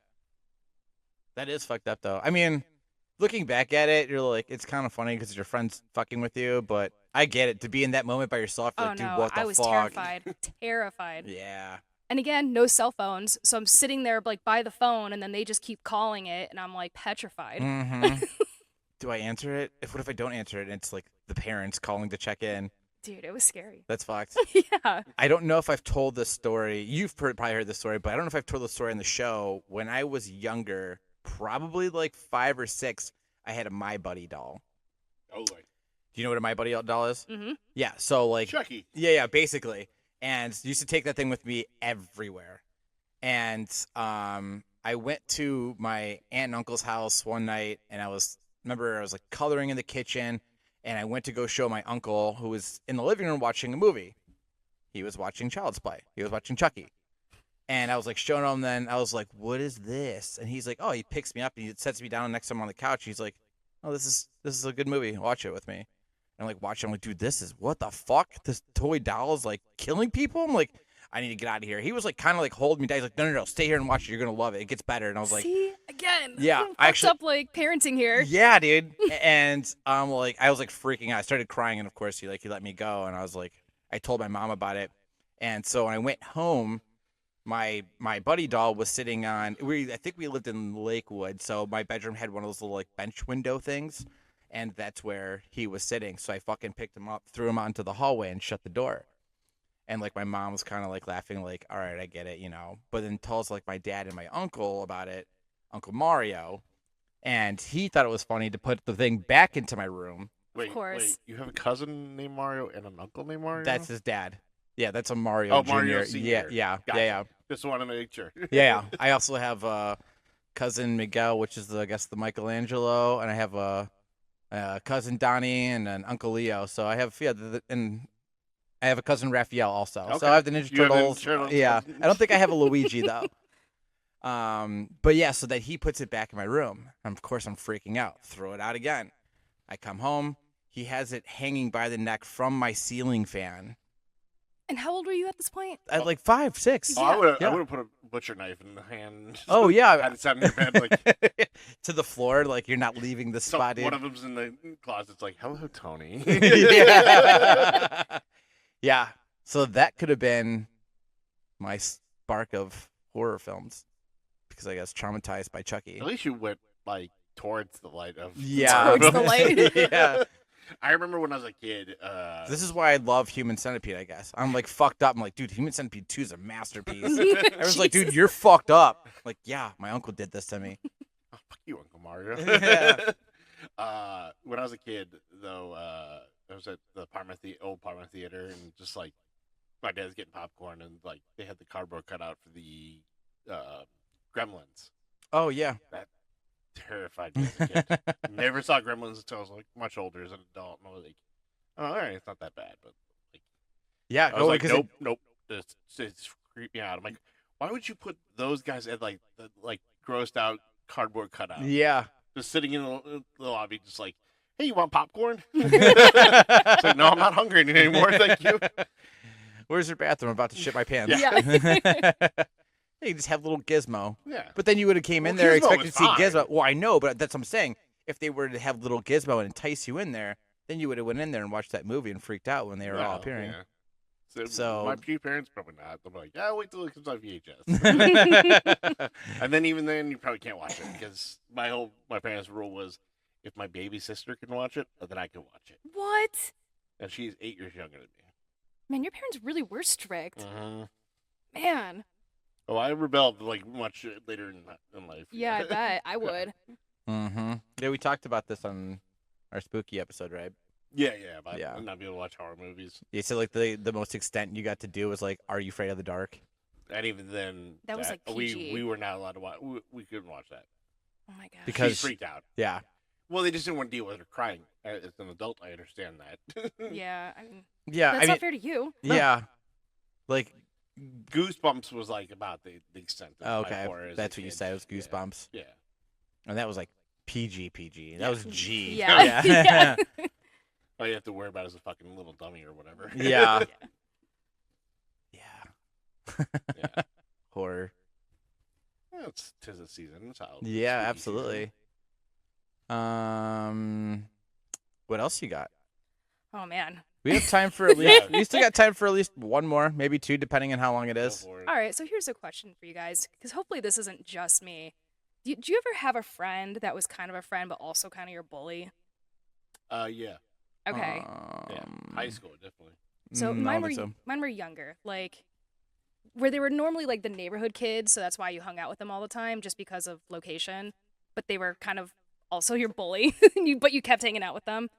That is fucked up though. I mean, looking back at it, you're like, it's kind of funny because your friend's fucking with you, but I get it. To be in that moment by yourself, you're Oh like, dude, no, what the I was fuck? terrified. Terrified. Yeah. And again, no cell phones. So I'm sitting there like by the phone and then they just keep calling it and I'm like petrified. Mm-hmm. Do I answer it? What if I don't answer it and it's like the parents calling to check in? Dude, it was scary. That's fucked. Yeah. I don't know if I've told this story. You've probably heard this story, but I don't know if I've told the story on the show. When I was younger, probably like 5 or 6, I had a My Buddy doll. Oh, like Do you know what a My Buddy doll is? Mm-hmm. Yeah, so like Chucky. yeah, basically. And used to take that thing with me everywhere. And I went to my aunt and uncle's house one night, and I was like coloring in the kitchen, and I went to go show my uncle, who was in the living room watching a movie. He was watching Child's Play. He was watching Chucky. And I was like showing him. Then I was like, "What is this?" And he's like, "Oh," he picks me up and he sets me down next to him on the couch. He's like, "Oh, this is a good movie. Watch it with me." And I'm like, watching. I'm like, "Dude, this is what the fuck? This toy doll is like killing people." I'm like, "I need to get out of here." He was like, kind of like holding me down. He's like, "No, stay here and watch it. You're gonna love it. It gets better." And I was like, See, again. Yeah, fucked I actually- up like parenting here. "Yeah, dude." And like, I was like freaking out. I started crying, and of course, he let me go. And I was like, I told my mom about it. And so when I went home, my buddy doll was sitting on. I think we lived in Lakewood, so my bedroom had one of those little like bench window things, and that's where he was sitting. So I fucking picked him up, threw him out into the hallway, and shut the door. And like my mom was kind of like laughing, like, "All right, I get it, you know." But then tells like my dad and my uncle about it, Uncle Mario, and he thought it was funny to put the thing back into my room. Wait, course. you have a cousin named Mario and an uncle named Mario? That's his dad. Yeah, that's a Mario Oh, Jr. Mario Yeah, Senior. yeah, Gotcha. yeah. Just want to make sure. Yeah. I also have cousin Miguel, which is I guess the Michelangelo, and I have a cousin Donnie and an Uncle Leo. So I have and I have a cousin Raphael also. So Okay. I have the Ninja You have the Turtles. Turtles. Yeah, I don't think I have a Luigi though. But yeah, so that he puts it back in my room. And of course, I'm freaking out. Throw it out again. I come home. He has it hanging by the neck from my ceiling fan. And how old were you at this point? At like 5, 6. Oh, I would Yeah. have put a butcher knife in the hand. Oh yeah, Had it sat in your bed like to the floor, like you're not leaving the spot. one of them's in the closet. It's like, "Hello, Tony." yeah. Yeah. So that could have been my spark of horror films because I guess traumatized by Chucky. At least you went like towards the light of Yeah. Towards the light. Yeah. I remember when I was a kid. This is why I love Human Centipede, I guess. I'm like fucked up. I'm like, dude, Human Centipede 2 is a masterpiece. I was like, dude, Jesus. you're fucked up. Like, yeah, my uncle did this to me. Oh, fuck you, Uncle Mario. Yeah. When I was a kid, though, I was at the old Parma Theater, and just like my dad's getting popcorn, and like they had the cardboard cutout for the Gremlins. Oh yeah. Terrified me as a kid. Never saw Gremlins until I was like much older as an adult, and I was like, "Oh, all right, it's not that bad." But like, Yeah. I was like, 'cause "Nope, it's creeped me out." I'm like, "Why would you put those guys at like the grossed out cardboard cutout, yeah. just sitting in the lobby, just like, hey, you want popcorn?" It's like, "No, I'm not hungry anymore, thank you." Where's your bathroom? I'm about to shit my pants. Yeah. You just have little Gizmo. Yeah, But then you would have came in Well, there Gizmo expecting to was see fine. Gizmo. Well, I know, but that's what I'm saying. If they were to have little Gizmo and entice you in there, then you would have went in there and watched that movie and freaked out when they were all Well, appearing. yeah. So- my few parents probably not. They're like, "Yeah, wait till it comes on VHS." And then even then, you probably can't watch it because my parents' rule was, if my baby sister can watch it, then I can watch it. What? And she's 8 years younger than me. Man, your parents really were strict. Mm-hmm. Man. Oh, I rebelled like much later in life. Yeah, I bet. I would. Mm-hmm. Yeah, we talked about this on our spooky episode, right? Yeah, but Yeah. I'm not be able to watch horror movies. You said like the most extent you got to do was like, Are You Afraid of the Dark? And even then, That was, like, PG. we were not allowed to watch. We couldn't watch that. Oh my god. Because- She freaked out. Yeah. Well, they just didn't want to deal with her crying. As an adult, I understand that. Yeah, I mean, Yeah. that's I mean, not fair to you. yeah. Like, Goosebumps was like about the extent of oh, my okay. horror as a That's what you kid. said. It was Yeah. Goosebumps. Yeah. And that was like PG. That was G. Yeah. Yeah. All you have to worry about is a fucking little dummy or whatever. Yeah. Yeah. Yeah. Horror. Yeah, it's 'tis the season. It's out. Yeah, Spooky absolutely. What else you got? Oh man. We have time for at least. Yeah. We still got time for at least one more, maybe two, depending on how long it season. Go is. for it. All right, so here's a question for you guys, because hopefully this isn't just me. Do you ever have a friend that was kind of a friend, but also kind of your bully? Yeah. Okay. Yeah. High school, definitely. So I mine don't were think so. mine were younger, like where they were normally like the neighborhood kids, so that's why you hung out with them all the time, just because of location. But they were kind of also your bully, but you kept hanging out with them.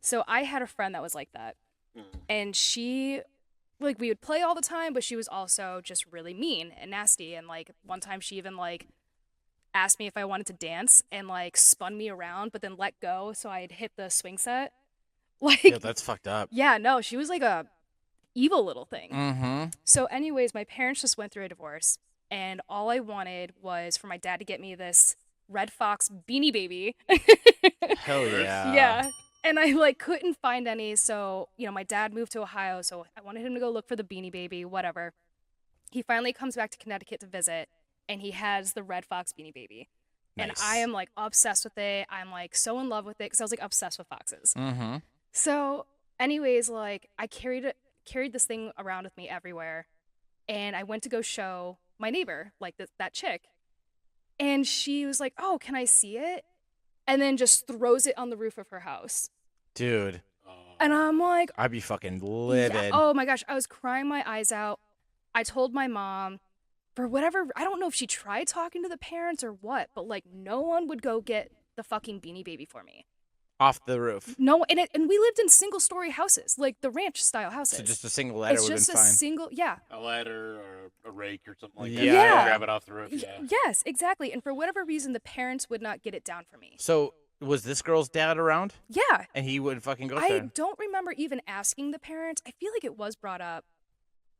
So I had a friend that was like that, and she, like, we would play all the time, but she was also just really mean and nasty. And like one time, she even like asked me if I wanted to dance and like spun me around, but then let go, so I'd hit the swing set. Like, Yeah, that's fucked up. yeah, no, she was like a evil little thing. Mm-hmm. So, anyways, my parents just went through a divorce, and all I wanted was for my dad to get me this Red Fox Beanie Baby. Hell yeah. Yeah. And I like couldn't find any, so my dad moved to Ohio, so I wanted him to go look for the Beanie Baby, whatever. He finally comes back to Connecticut to visit, and he has the Red Fox Beanie Baby. Nice. And I am like obsessed with it. I'm like so in love with it because I was like obsessed with foxes. Mm-hmm. So, anyways, like I carried this thing around with me everywhere, and I went to go show my neighbor, like that chick, and she was like, "Oh, can I see it?" And then just throws it on the roof of her house. Dude, And I'm like, I'd be fucking livid. yeah, oh my gosh, I was crying my eyes out. I told my mom, for whatever, I don't know if she tried talking to the parents or what, but like no one would go get the fucking Beanie Baby for me. Off the roof. No, and we lived in single-story houses, like the ranch-style houses. So just a single ladder it's would have just been a fine. single, yeah. A ladder or a rake or something like that. Yeah. Grab it off the roof. Yeah. Yes, exactly. And for whatever reason, the parents would not get it down for me. So was this girl's dad around? Yeah. And he would fucking go I there? don't remember even asking the parents. I feel like it was brought up.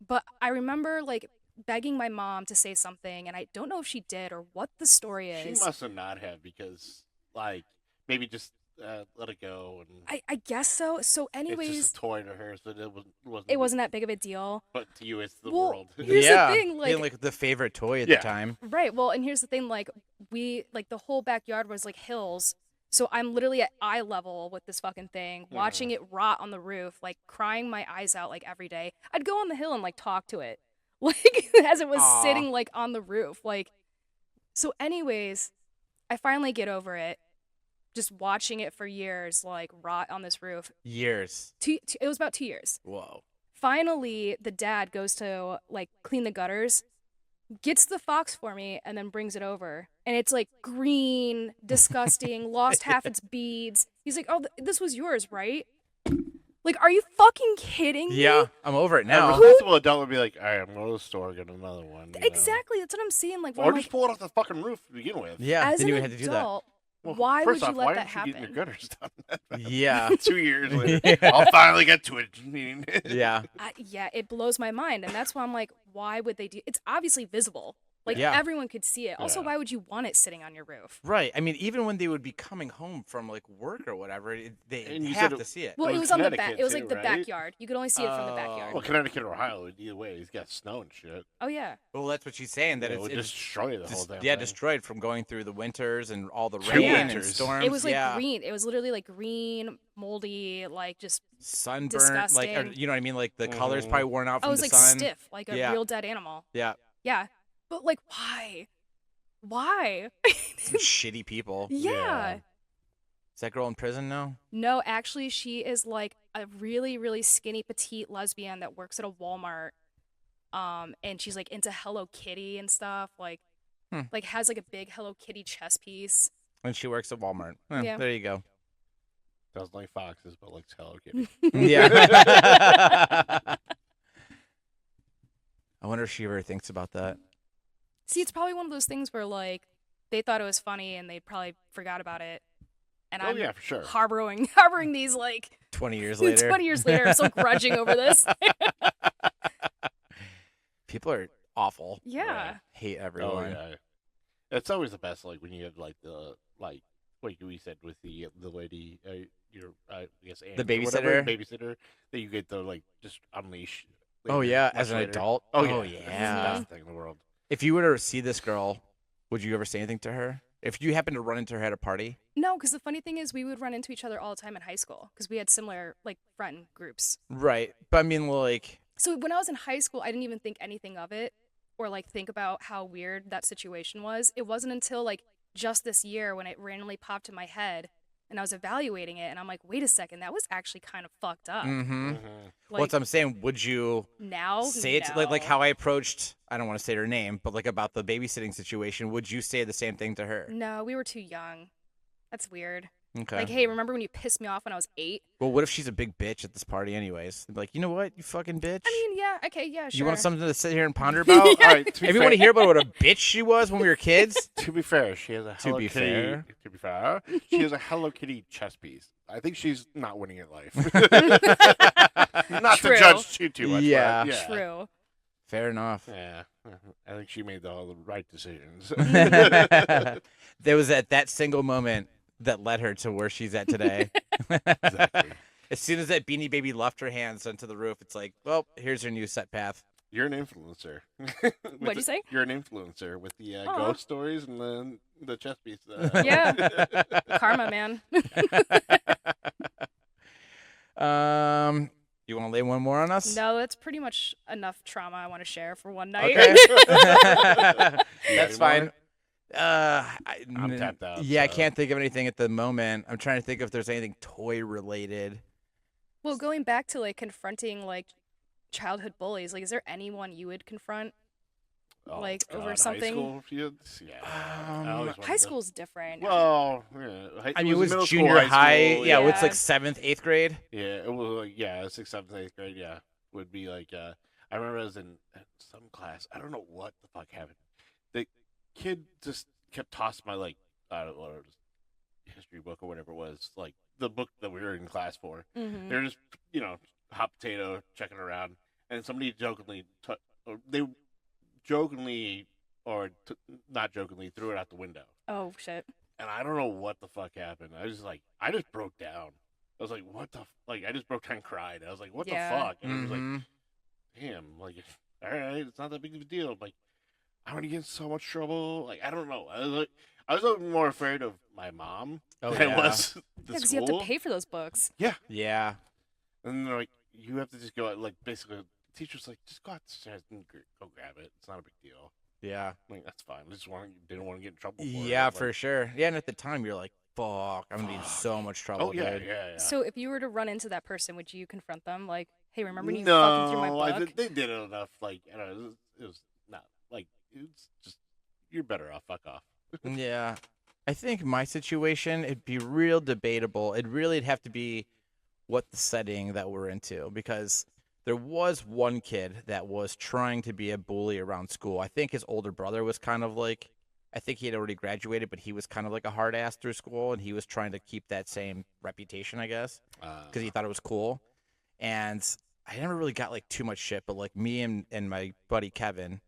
But I remember like begging my mom to say something, and I don't know if she did or what the story is. She must have not have because, like, maybe just let it go. And I guess so. So it's anyways, just a toy to her, so it wasn't that big of a deal. But to you, it's the Well, world. here's the yeah. thing, Being like the favorite toy at the time. Right. Well, and here's the thing, like the whole backyard was like hills. So I'm literally at eye level with this fucking thing, watching it rot on the roof, like crying my eyes out like every day. I'd go on the hill and like talk to it. Like as it was sitting like on the roof. Like so anyways, I finally get over it. Just watching it for years like rot on this roof. Years. It was about 2 years. Whoa. Finally, the dad goes to like clean the gutters, gets the fox for me, and then brings it over. And it's like green, disgusting, lost half its beads. He's like, "Oh, this was yours, right?" Like, are you fucking kidding me? Yeah, I'm over it A now. responsible adult would be like, all right, I'm going to the store, get another one. you know. Exactly. That's what I'm saying. Like, Or I'm just like, pull it off the fucking roof to begin with. Yeah, as then an you had to do that. adult, Well, why would first you off, let why that aren't you getting happen? your gutters done? Yeah. 2 years later, I'll finally get to it. Yeah. Yeah, it blows my mind, and that's why I'm like, why would they do? It's obviously visible. Like Yeah. everyone could see it. Also, Yeah. why would you want it sitting on your roof? Right. I mean, even when they would be coming home from like work or whatever, they And you have said to see it. Well, It it was was on the back. Connecticut It was too, like the right? backyard. You could only see it from the backyard. Well, Connecticut or Ohio, either way, he's got snow and shit. Oh yeah. Well, that's what she's saying. That It would it's destroy the whole damn yeah, thing. destroyed from going through the winters and all the Two rain and winters. storms. It was like yeah. green. It was literally like green, moldy, like just. Sunburnt, disgusting. like, or, you know what I mean? Like the color's probably worn out I from was the like sun. stiff, like a Yeah. real dead animal. Yeah. Yeah, but like, why? Why? Some shitty people. Yeah. Is that girl in prison now? No, actually, she is like a really, really skinny, petite lesbian that works at a Walmart. And she's like into Hello Kitty and stuff. Like, like has like a big Hello Kitty chess piece. And she works at Walmart. Yeah. There you go. Doesn't like foxes, but likes Hello Kitty. Yeah. I wonder if she ever thinks about that. See, it's probably one of those things where like they thought it was funny and they probably forgot about it. And Oh, I'm yeah, for sure. harboring these like 20 years later. 20 years later, I'm still grudging over this. People are awful. Yeah. Hate Oh, everyone. yeah. It's always the best, like, when you have, like, like we said with the lady, your, I guess, aunt The or whatever, babysitter? babysitter, that you get to, like, just unleash. Oh, later, yeah. much As an later. adult? Oh, yeah. Oh, That's yeah. the best thing in the world. If you were to see this girl, would you ever say anything to her? If you happened to run into her at a party? No, because the funny thing is we would run into each other all the time in high school because we had similar like friend groups. Right. But I mean, like, So when I was in high school, I didn't even think anything of it or like think about how weird that situation was. It wasn't until like just this year when it randomly popped in my head and I was evaluating it and I'm like, wait a second, that was actually kind of fucked up. mm-hmm. Like, What I'm saying, would you now say it no. like how I approached, I don't want to say her name, but like about the babysitting situation, would you say the same thing to her? No, we were too young. That's weird. Okay. Like, hey, remember when you pissed me off when I was 8? Well, what if she's a big bitch at this party anyways? They'd be like, you know what, you fucking bitch? I mean, yeah, okay, yeah, sure. You want something to sit here and ponder about? All right, to be If you want to fair- hear about what a bitch she was when we were kids, To be fair, she has a To Hello be Kitty. fair. To be fair, she has a Hello Kitty chess piece. I think she's not winning at life. Not True. to judge too much. Yeah. But yeah. True. fair enough. Yeah. I think she made all the right decisions. There was at that single moment that led her to where she's at today. Exactly. As soon as that Beanie Baby left her hands onto the roof, it's like, well, here's her new set path. You're an influencer. What'd you say? You're an influencer with the Aw. ghost stories and the chess piece. Yeah. Karma, man. You want to lay one more on us? No, that's pretty much enough trauma I want to share for one night. Okay. You got That's any fine. more? I'm tapped out. Yeah, I so- can't think of anything at the moment. I'm trying to think if there's anything toy related. Well, going back to like confronting like childhood bullies, like is there anyone you would confront? Oh, like, over God, something? High school kids? Yeah. I always wanted High to- school's different. Well, yeah. I mean, it was middle school, junior high. school, Yeah, yeah. it's like 7th, 8th grade. Yeah, it was like 6th, 7th, 8th grade. Yeah, would be like I remember I was in some class. I don't know what the fuck happened. The kid just kept tossing my like I don't know, history book or whatever it was, like the book that we were in class for. Mhm. They're just hot potato checking around, and somebody jokingly or not jokingly threw it out the window. Oh shit. And I don't know what the fuck happened. I just broke down. I was like, what the I just broke down and cried. I was like, what Yeah. the fuck? And it was like, Mhm. damn, like, all right, it's not that big of a deal. I'm like, I'm gonna get in so much trouble. Like, I don't know. I was more afraid of my mom Oh, than yeah. I was Yeah, the because you school. have to pay for those books. Yeah. And they're like, you have to just go out, like, basically, the teacher's like, just go outside and go grab it. It's not a big deal. Yeah. I'm like, that's fine. I just didn't want to get in trouble for it. Yeah, Like, for sure. Yeah, and at the time you're like, fuck, I'm gonna be in so much trouble, oh, yeah, dude. yeah. So if you were to run into that person, would you confront them? Like, hey, remember when you no, fucking threw my book? they did it enough. Like, I don't know, it was not like it's just you're better off. Fuck off. Yeah. I think my situation, it'd be real debatable. It'd really have to be what the setting that we're into, because there was one kid that was trying to be a bully around school. I think his older brother was kind of like, I think he had already graduated, but he was kind of like a hard ass through school, and he was trying to keep that same reputation, I guess, because he thought it was cool. And I never really got like too much shit, but like me and my buddy Kevin,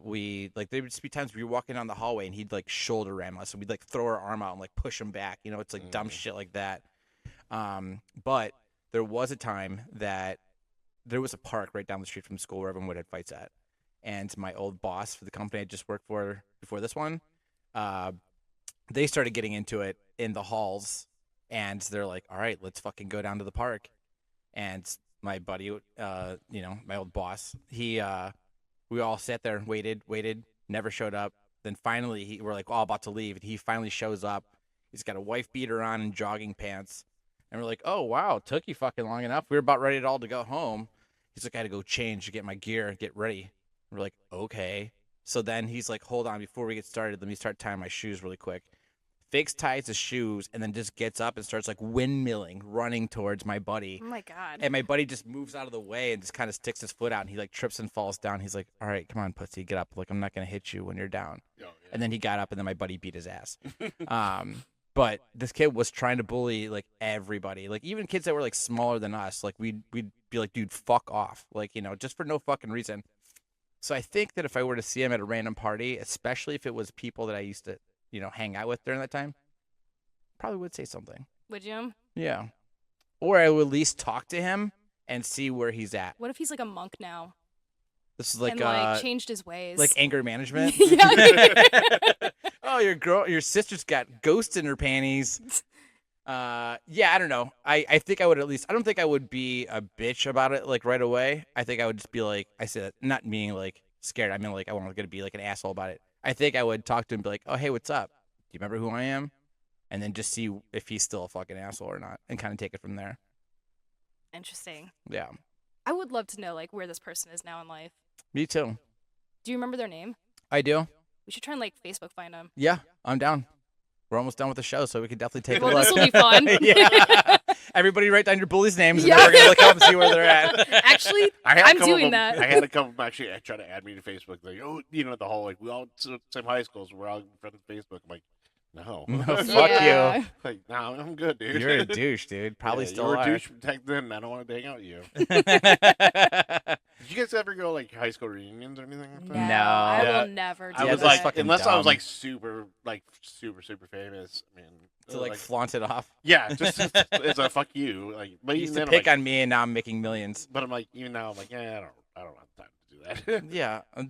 we like there would just be times we were walking down the hallway and he'd like shoulder ram us, and we'd like throw our arm out and like push him back. You know, it's like dumb shit like that. But there was a time that there was a park right down the street from school where everyone would have fights at, and my old boss for the company I just worked for before this one, they started getting into it in the halls, and they're like, all right, let's fucking go down to the park. And my buddy, my old boss, we all sat there and waited, never showed up. Then finally, we're like all about to leave, and he finally shows up. He's got a wife beater on and jogging pants. And we're like, oh, wow, it took you fucking long enough. We were about ready to go home. He's like, I had to go change to get my gear and get ready. We're like, okay. So then he's like, hold on, before we get started, let me start tying my shoes really quick. Fix ties his shoes and then just gets up and starts like windmilling, running towards my buddy. Oh my god. And my buddy just moves out of the way and just kind of sticks his foot out, and he like trips and falls down. He's like, all right, come on, pussy, get up. Like, I'm not going to hit you when you're down. Oh, yeah. And then he got up, and then my buddy beat his ass. But this kid was trying to bully like everybody, like even kids that were like smaller than us. Like we'd be like, dude, fuck off, like, just for no fucking reason. So I think that if I were to see him at a random party, especially if it was people that I used to, hang out with during that time, probably would say something. Would you? Yeah. Or I would at least talk to him and see where he's at. What if he's like a monk now This is like and changed his ways? like anger management. Yeah. Oh, your sister's got ghosts in her panties. Yeah, I don't know. I think I would at least. I don't think I would be a bitch about it like right away. I think I would just be like, I said, not being like scared. I mean, like I wasn't gonna be like an asshole about it. I think I would talk to him and be like, oh, hey, what's up? Do you remember who I am? And then just see if he's still a fucking asshole or not, and kind of take it from there. Interesting. Yeah, I would love to know like where this person is now in life. me too. Do you remember their name? I do. We should try and like Facebook find them. Yeah, I'm down. We're almost done with the show, so we can definitely take Well, a look. this will be fun. Yeah. Everybody write down your bullies' names, and Yeah. then we're going to look up and see where they're at. Actually, I had a I'm couple of doing them- that. I had a couple of them actually try to add me to Facebook. Like, oh, the whole like we all same high school, so we're all friends with Facebook. I'm like, no, No, fuck Yeah. you. Like, no, I'm good, dude. You're a douche, dude. Probably Yeah, still you were are. a douche back then. I don't want to hang out with you. Did you guys ever go like high school reunions or anything like that? No, No. I Yeah. will never do I Yeah, was that's like, fucking unless I was dumb. like super famous. I mean, To like flaunt it off. yeah, just as a fuck you. Like, but You even used then, to I'm pick like, on me, and now I'm making millions. but I'm like, even now, I'm like, yeah, I don't have time to do that. Yeah, No.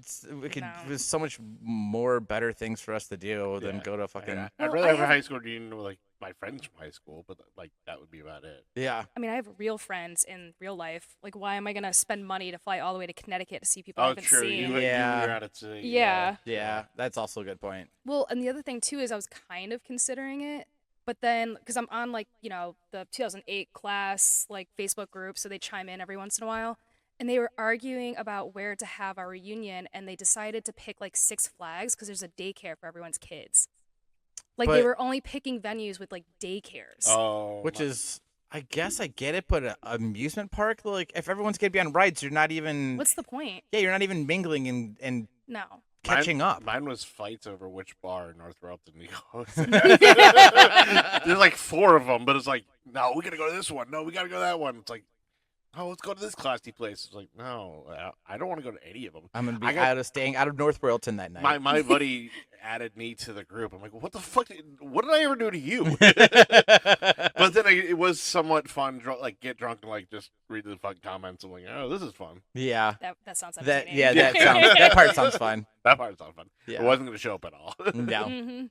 there's so much more better things for us to do than Yeah. go to fucking. I'd Well, rather I have a have- high school reunion with like my friends from high school, but like that would be about it. Yeah, I mean, I have real friends in real life. Like, why am I gonna spend money to fly all the way to Connecticut to see people I Oh, haven't true. seen? Yeah. You're out of state. Yeah. yeah, that's also a good point. Well, and the other thing too is I was kind of considering it, but then because I'm on like the 2008 class like Facebook group, so they chime in every once in a while, and they were arguing about where to have our reunion, and they decided to pick like Six Flags because there's a daycare for everyone's kids. Like they But- were only picking venues with like daycares. Oh, Which is, I guess I get it, but an amusement park, like if everyone's gonna be on rides, you're not even. What's the point? Yeah, you're not even mingling and No. catching up. Mine was fights over which bar in North Royalton we go. There's like 4 of them, but it's like, no, we gotta go to this one. No, we gotta go to that one. It's like, oh, let's go to this classy place. It's like, no, I don't want to go to any of them. I'm gonna be I got- staying out of North Royalton that night. My buddy added me to the group. I'm like, what the fuck? What did I ever do to you? But then it was somewhat fun, like get drunk and like just read the fucking comments. I'm like, oh, this is fun. Yeah, That sounds that entertaining. that part sounds fun. That part's not fun. Yeah. It wasn't going to show up at all. Yeah. hmm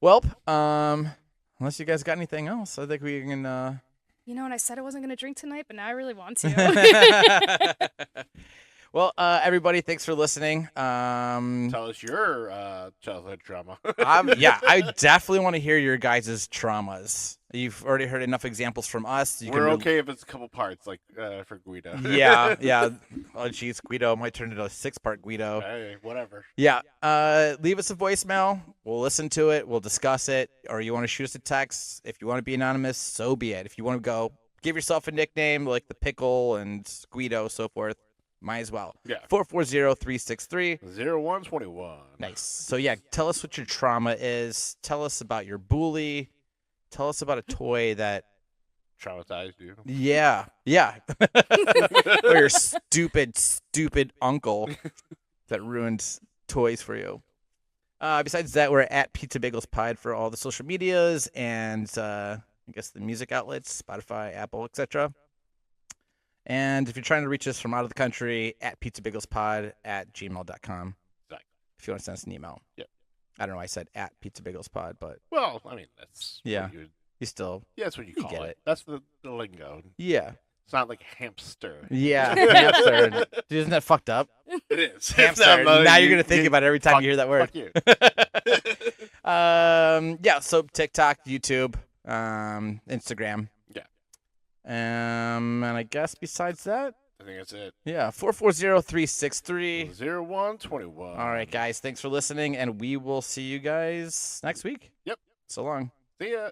Well, unless you guys got anything else, I think we can. And I said I wasn't gonna drink tonight, but now I really want to. Well, everybody, thanks for listening. Tell us your childhood trauma. I definitely want to hear your guys' traumas. You've already heard enough examples from us. You We're can okay if it's a couple parts, like for Guido. Yeah. Oh, geez, Guido might turn into a 6-part Guido. Hey, whatever. Yeah. Leave us a voicemail. We'll listen to it. We'll discuss it. Or you want to shoot us a text. If you want to be anonymous, so be it. If you want to go, give yourself a nickname like the Pickle and Guido, so forth. Might as well. Yeah. 440-363. 0121. Nice. So, yeah, tell us what your trauma is. Tell us about your bully. Tell us about a toy that, Traumatized you. yeah. Or your stupid uncle that ruined toys for you. Besides that, we're at Pizza Bagels Pod for all the social medias and I guess the music outlets, Spotify, Apple, etc. And if you're trying to reach us from out of the country, at pizzabagelspod@gmail.com. Exactly. If you want to send us an email. Yep. I don't know why I said at pizzabagelspod, but Well, I mean, that's Yeah. what you still, that's what you You call get it. it. That's the lingo. yeah. It's not like hamster. Yeah, hamster. Dude, isn't that fucked up? It is. Hamster. No, Now you're going to think about it every time fuck- you hear that word. Fuck you. Yeah, so TikTok, YouTube, Instagram. Yeah. And I guess besides that, I think that's it. yeah, 440-363. 0121. All right, guys, thanks for listening, and we will see you guys next week. Yep. So long. See ya.